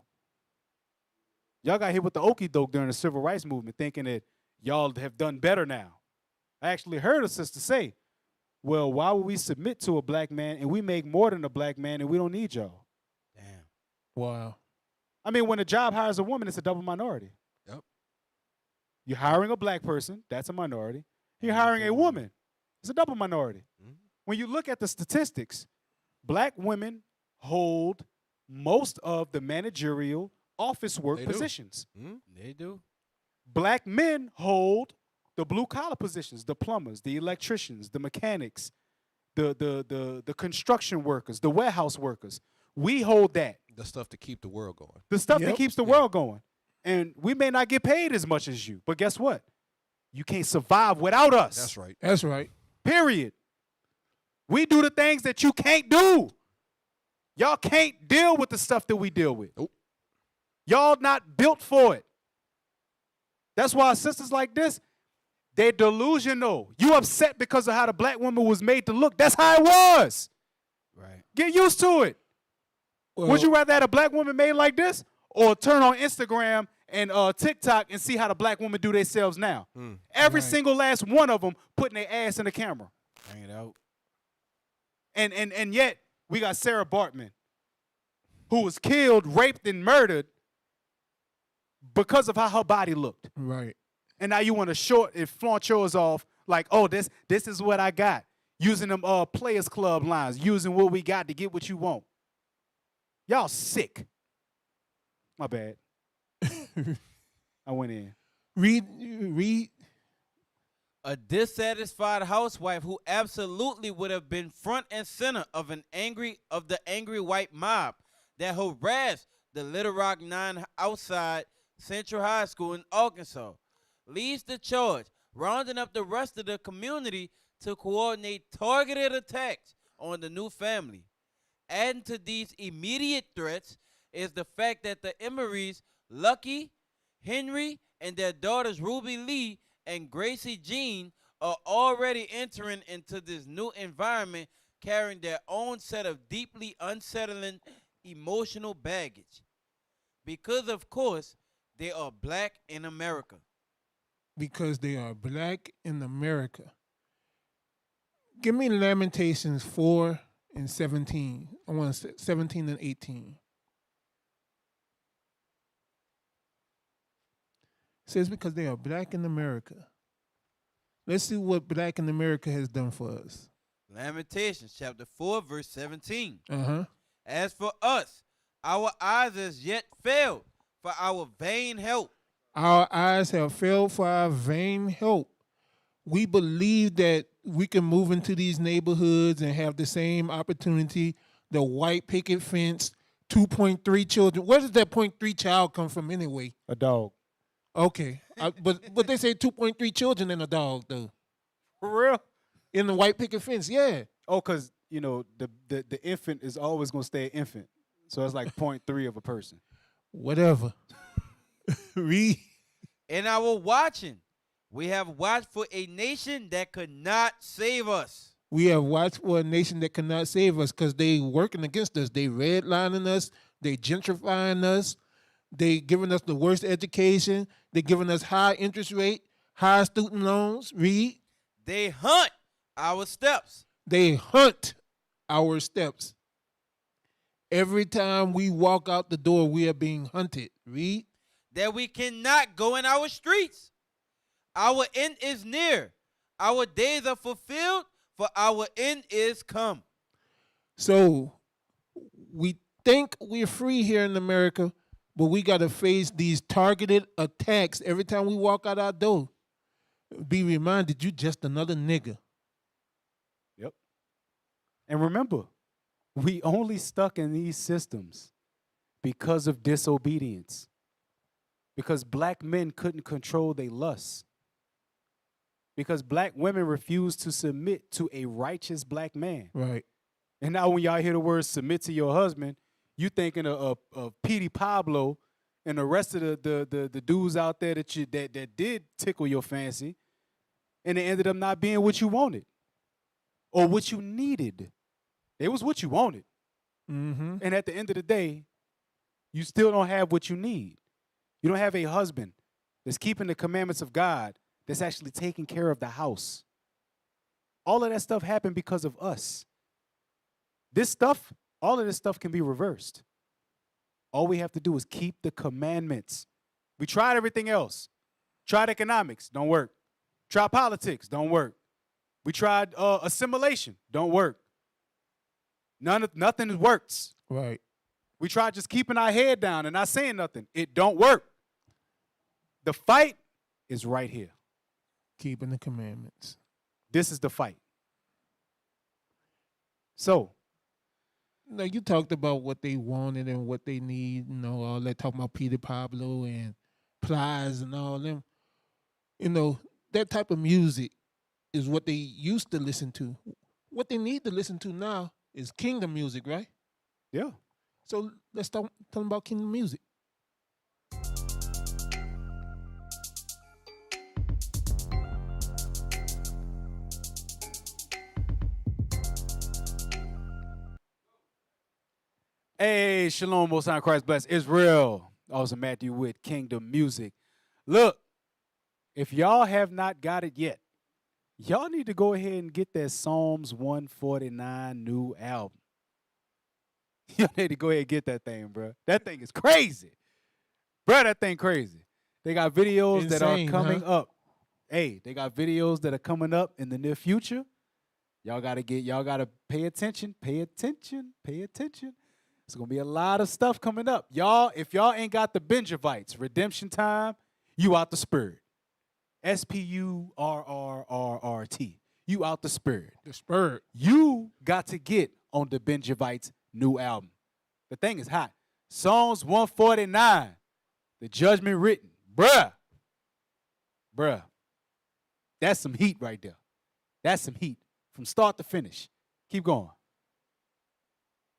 Y'all got hit with the okie doke during the civil rights movement thinking that y'all have done better now. I actually heard a sister say, well, why would we submit to a black man and we make more than a black man and we don't need y'all? Damn. Wow. I mean, when a job hires a woman, it's a double minority. Yep. You're hiring a black person, that's a minority. You're hiring a woman, it's a double minority. When you look at the statistics, black women hold most of the managerial office work positions. They do. Black men hold the blue collar positions, the plumbers, the electricians, the mechanics, the construction workers, the warehouse workers. We hold that. The stuff to keep the world going. The stuff that keeps the world going. And we may not get paid as much as you, but guess what? You can't survive without us. That's right. That's right. Period. We do the things that you can't do. Y'all can't deal with the stuff that we deal with. Nope. Y'all not built for it. That's why sisters like this, they're delusional. You upset because of how the black woman was made to look. That's how it was. Right. Get used to it. Would you rather have a black woman made like this or turn on Instagram and TikTok and see how the black women do themselves now? Every single last one of them putting their ass in the camera. Hang it out. And yet we got Sarah Bartman, who was killed, raped, and murdered because of how her body looked. Right. And now you want to short and flaunt yours off like, oh, this is what I got. Using them Players Club lines, using what we got to get what you want. Y'all sick. My bad. I went in. Read. A dissatisfied housewife who absolutely would have been front and center of the angry white mob that harassed the Little Rock 9 outside Central High School in Arkansas leads the charge, rounding up the rest of the community to coordinate targeted attacks on the new family. Adding to these immediate threats is the fact that the Emerys, Lucky, Henry, and their daughters Ruby Lee and Gracie Jean are already entering into this new environment carrying their own set of deeply unsettling emotional baggage. Because, of course, they are black in America. Because they are black in America. Give me Lamentations 4 and 17. I want to say 17 and 18. It says because they are black in America. Let's see what black in America has done for us. Lamentations chapter 4, verse 17. Uh-huh. As for us, our eyes as yet failed for our vain help. Our eyes have failed for our vain help. We believe that we can move into these neighborhoods and have the same opportunity. The white picket fence, 2.3 children. Where does that 0.3 child come from anyway? A dog. Okay. But they say 2.3 children in a dog, though. For real? In the white picket fence, yeah. Oh, because, you know, the infant is always going to stay an infant. So it's like 0.3 of a person. Whatever. Read. In our watching, we have watched for a nation that could not save us. We have watched for a nation that cannot save us because they working against us. They redlining us. They gentrifying us. They giving us the worst education. They giving us high interest rate, high student loans. Read. They hunt our steps. They hunt our steps. Every time we walk out the door, we are being hunted. Read. That we cannot go in our streets. Our end is near. Our days are fulfilled, for our end is come. So we think we're free here in America, but we got to face these targeted attacks every time we walk out our door. Be reminded, you just another nigga. Yep. And remember, we only stuck in these systems because of disobedience. Because black men couldn't control their lusts. Because black women refused to submit to a righteous black man. Right. And now when y'all hear the word submit to your husband, you thinking of Petey Pablo and the rest of the dudes out there that did tickle your fancy, and it ended up not being what you wanted or what you needed. It was what you wanted. Mm-hmm. And at the end of the day, you still don't have what you need. You don't have a husband that's keeping the commandments of God, that's actually taking care of the house. All of that stuff happened because of us. All of this stuff can be reversed. All we have to do is keep the commandments. We tried everything else. Tried economics, don't work. Tried politics, don't work. We tried assimilation, don't work. Nothing works. Right. We tried just keeping our head down and not saying nothing. It don't work. The fight is right here. Keeping the commandments. This is the fight. So. No, you talked about what they wanted and what they need, you know, all that talking about Peter Pablo and Plies and all them. You know, that type of music is what they used to listen to. What they need to listen to now is kingdom music, right? Yeah. So let's tell them about kingdom music. Hey, shalom, Most High Christ bless Israel. Also Matthew with Kingdom Music. Look, if y'all have not got it yet, y'all need to go ahead and get that Psalms 149 new album. Y'all need to go ahead and get that thing, bro. That thing is crazy. Bro, that thing crazy. They got videos that are Insane, coming huh? up. Hey, they got videos that are coming up in the near future. Y'all gotta pay attention, pay attention, pay attention. It's gonna be a lot of stuff coming up. Y'all, if y'all ain't got the Benjavites, redemption time, you out the spirit. SPURRRRT. You out the spirit. The Spurt. You got to get on the Benjavites' new album. The thing is hot. Psalms 149. The judgment written. Bruh. That's some heat right there. That's some heat. From start to finish. Keep going.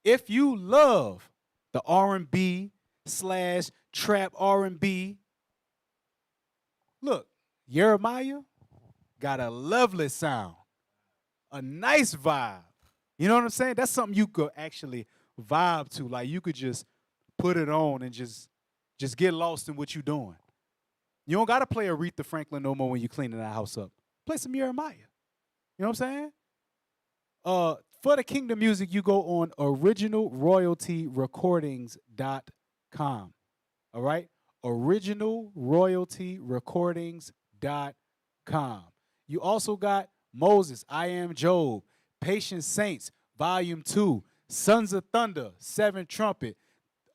If you love the R&B / trap R&B, look, Jeremiah got a lovely sound, a nice vibe. You know what I'm saying? That's something you could actually vibe to. Like you could just put it on and just get lost in what you're doing. You don't gotta play Aretha Franklin no more when you're cleaning that house up. Play some Jeremiah. You know what I'm saying? For the Kingdom Music, you go on originalroyaltyrecordings.com. All right? Originalroyaltyrecordings.com. You also got Moses, I Am Job, Patient Saints, Volume 2, Sons of Thunder, 7th Trumpet,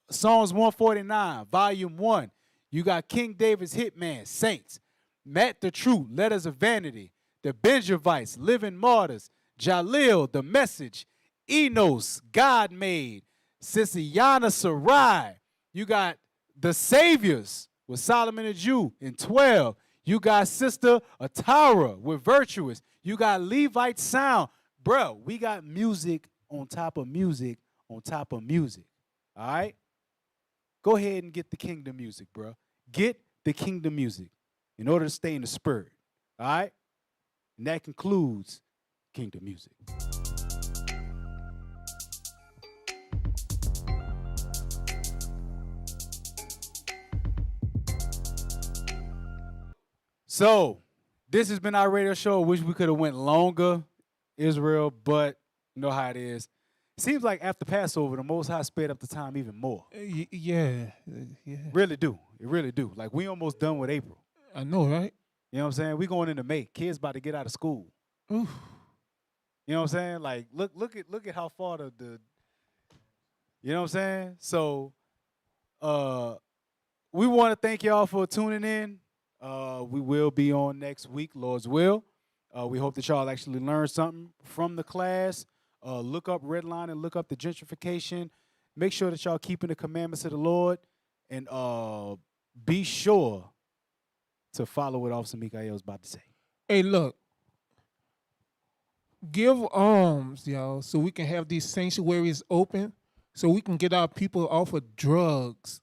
Psalms 149, Volume 1. You got King David's Hitman, Saints, Matt the Truth, Letters of Vanity, the Benjavites, Living Martyrs, Jalil, The Message, Enos, God Made, Siciliana Sarai. You got The Saviors with Solomon the Jew in 12. You got Sister Atara with Virtuous. You got Levite Sound. Bro, we got music on top of music on top of music. All right? Go ahead and get the Kingdom Music, bro. Get the Kingdom Music in order to stay in the spirit. All right? And that concludes Kingdom Music. So, this has been our radio show. Wish we could have went longer, Israel, but you know how it is. Seems like after Passover, the Most High sped up the time even more. Yeah. Really do. It really do. Like, we almost done with April. I know, right? You know what I'm saying? We going into May. Kids about to get out of school. Oof. You know what I'm saying? Like, look at how far the you know what I'm saying? So, we want to thank y'all for tuning in. We will be on next week, Lord's will. We hope that y'all actually learned something from the class. Look up Redline and look up the gentrification. Make sure that y'all keeping the commandments of the Lord. And be sure to follow what Officer Mikha'el is about to say. Hey, look. Give alms, y'all, so we can have these sanctuaries open, so we can get our people off of drugs.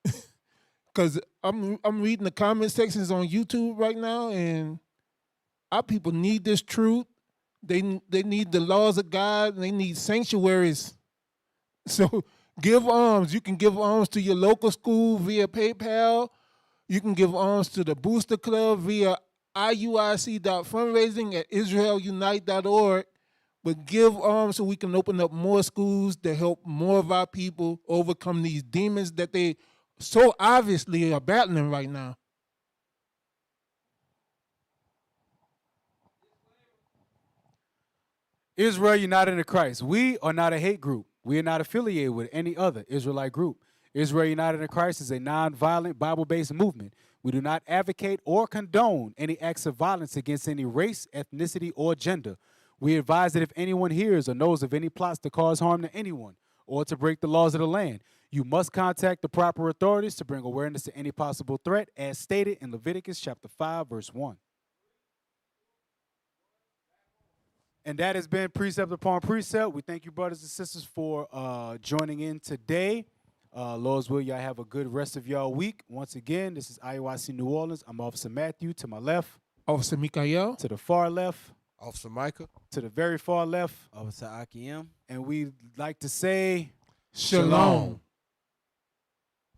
Because I'm reading the comment sections on YouTube right now, and our people need this truth. They need the laws of God, and they need sanctuaries. So give alms. You can give alms to your local school via PayPal. You can give alms to the Booster Club via IUIC.fundraising at israelunite.org. But give alms so we can open up more schools to help more of our people overcome these demons that they so obviously are battling right now. Israel United in Christ. We are not a hate group. We are not affiliated with any other Israelite group. Israel United in Christ is a non-violent, Bible-based movement. We do not advocate or condone any acts of violence against any race, ethnicity, or gender. We advise that if anyone hears or knows of any plots to cause harm to anyone or to break the laws of the land, you must contact the proper authorities to bring awareness to any possible threat, as stated in Leviticus chapter 5, verse 1. And that has been Precept upon Precept. We thank you, brothers and sisters, for joining in today. Lord's will, y'all have a good rest of y'all week. Once again, this is IUIC New Orleans. I'm Officer Matthew to my left. Officer Mikha'el. To the far left. Officer Micah. To the very far left. Officer Akiem. And we'd like to say, Shalom.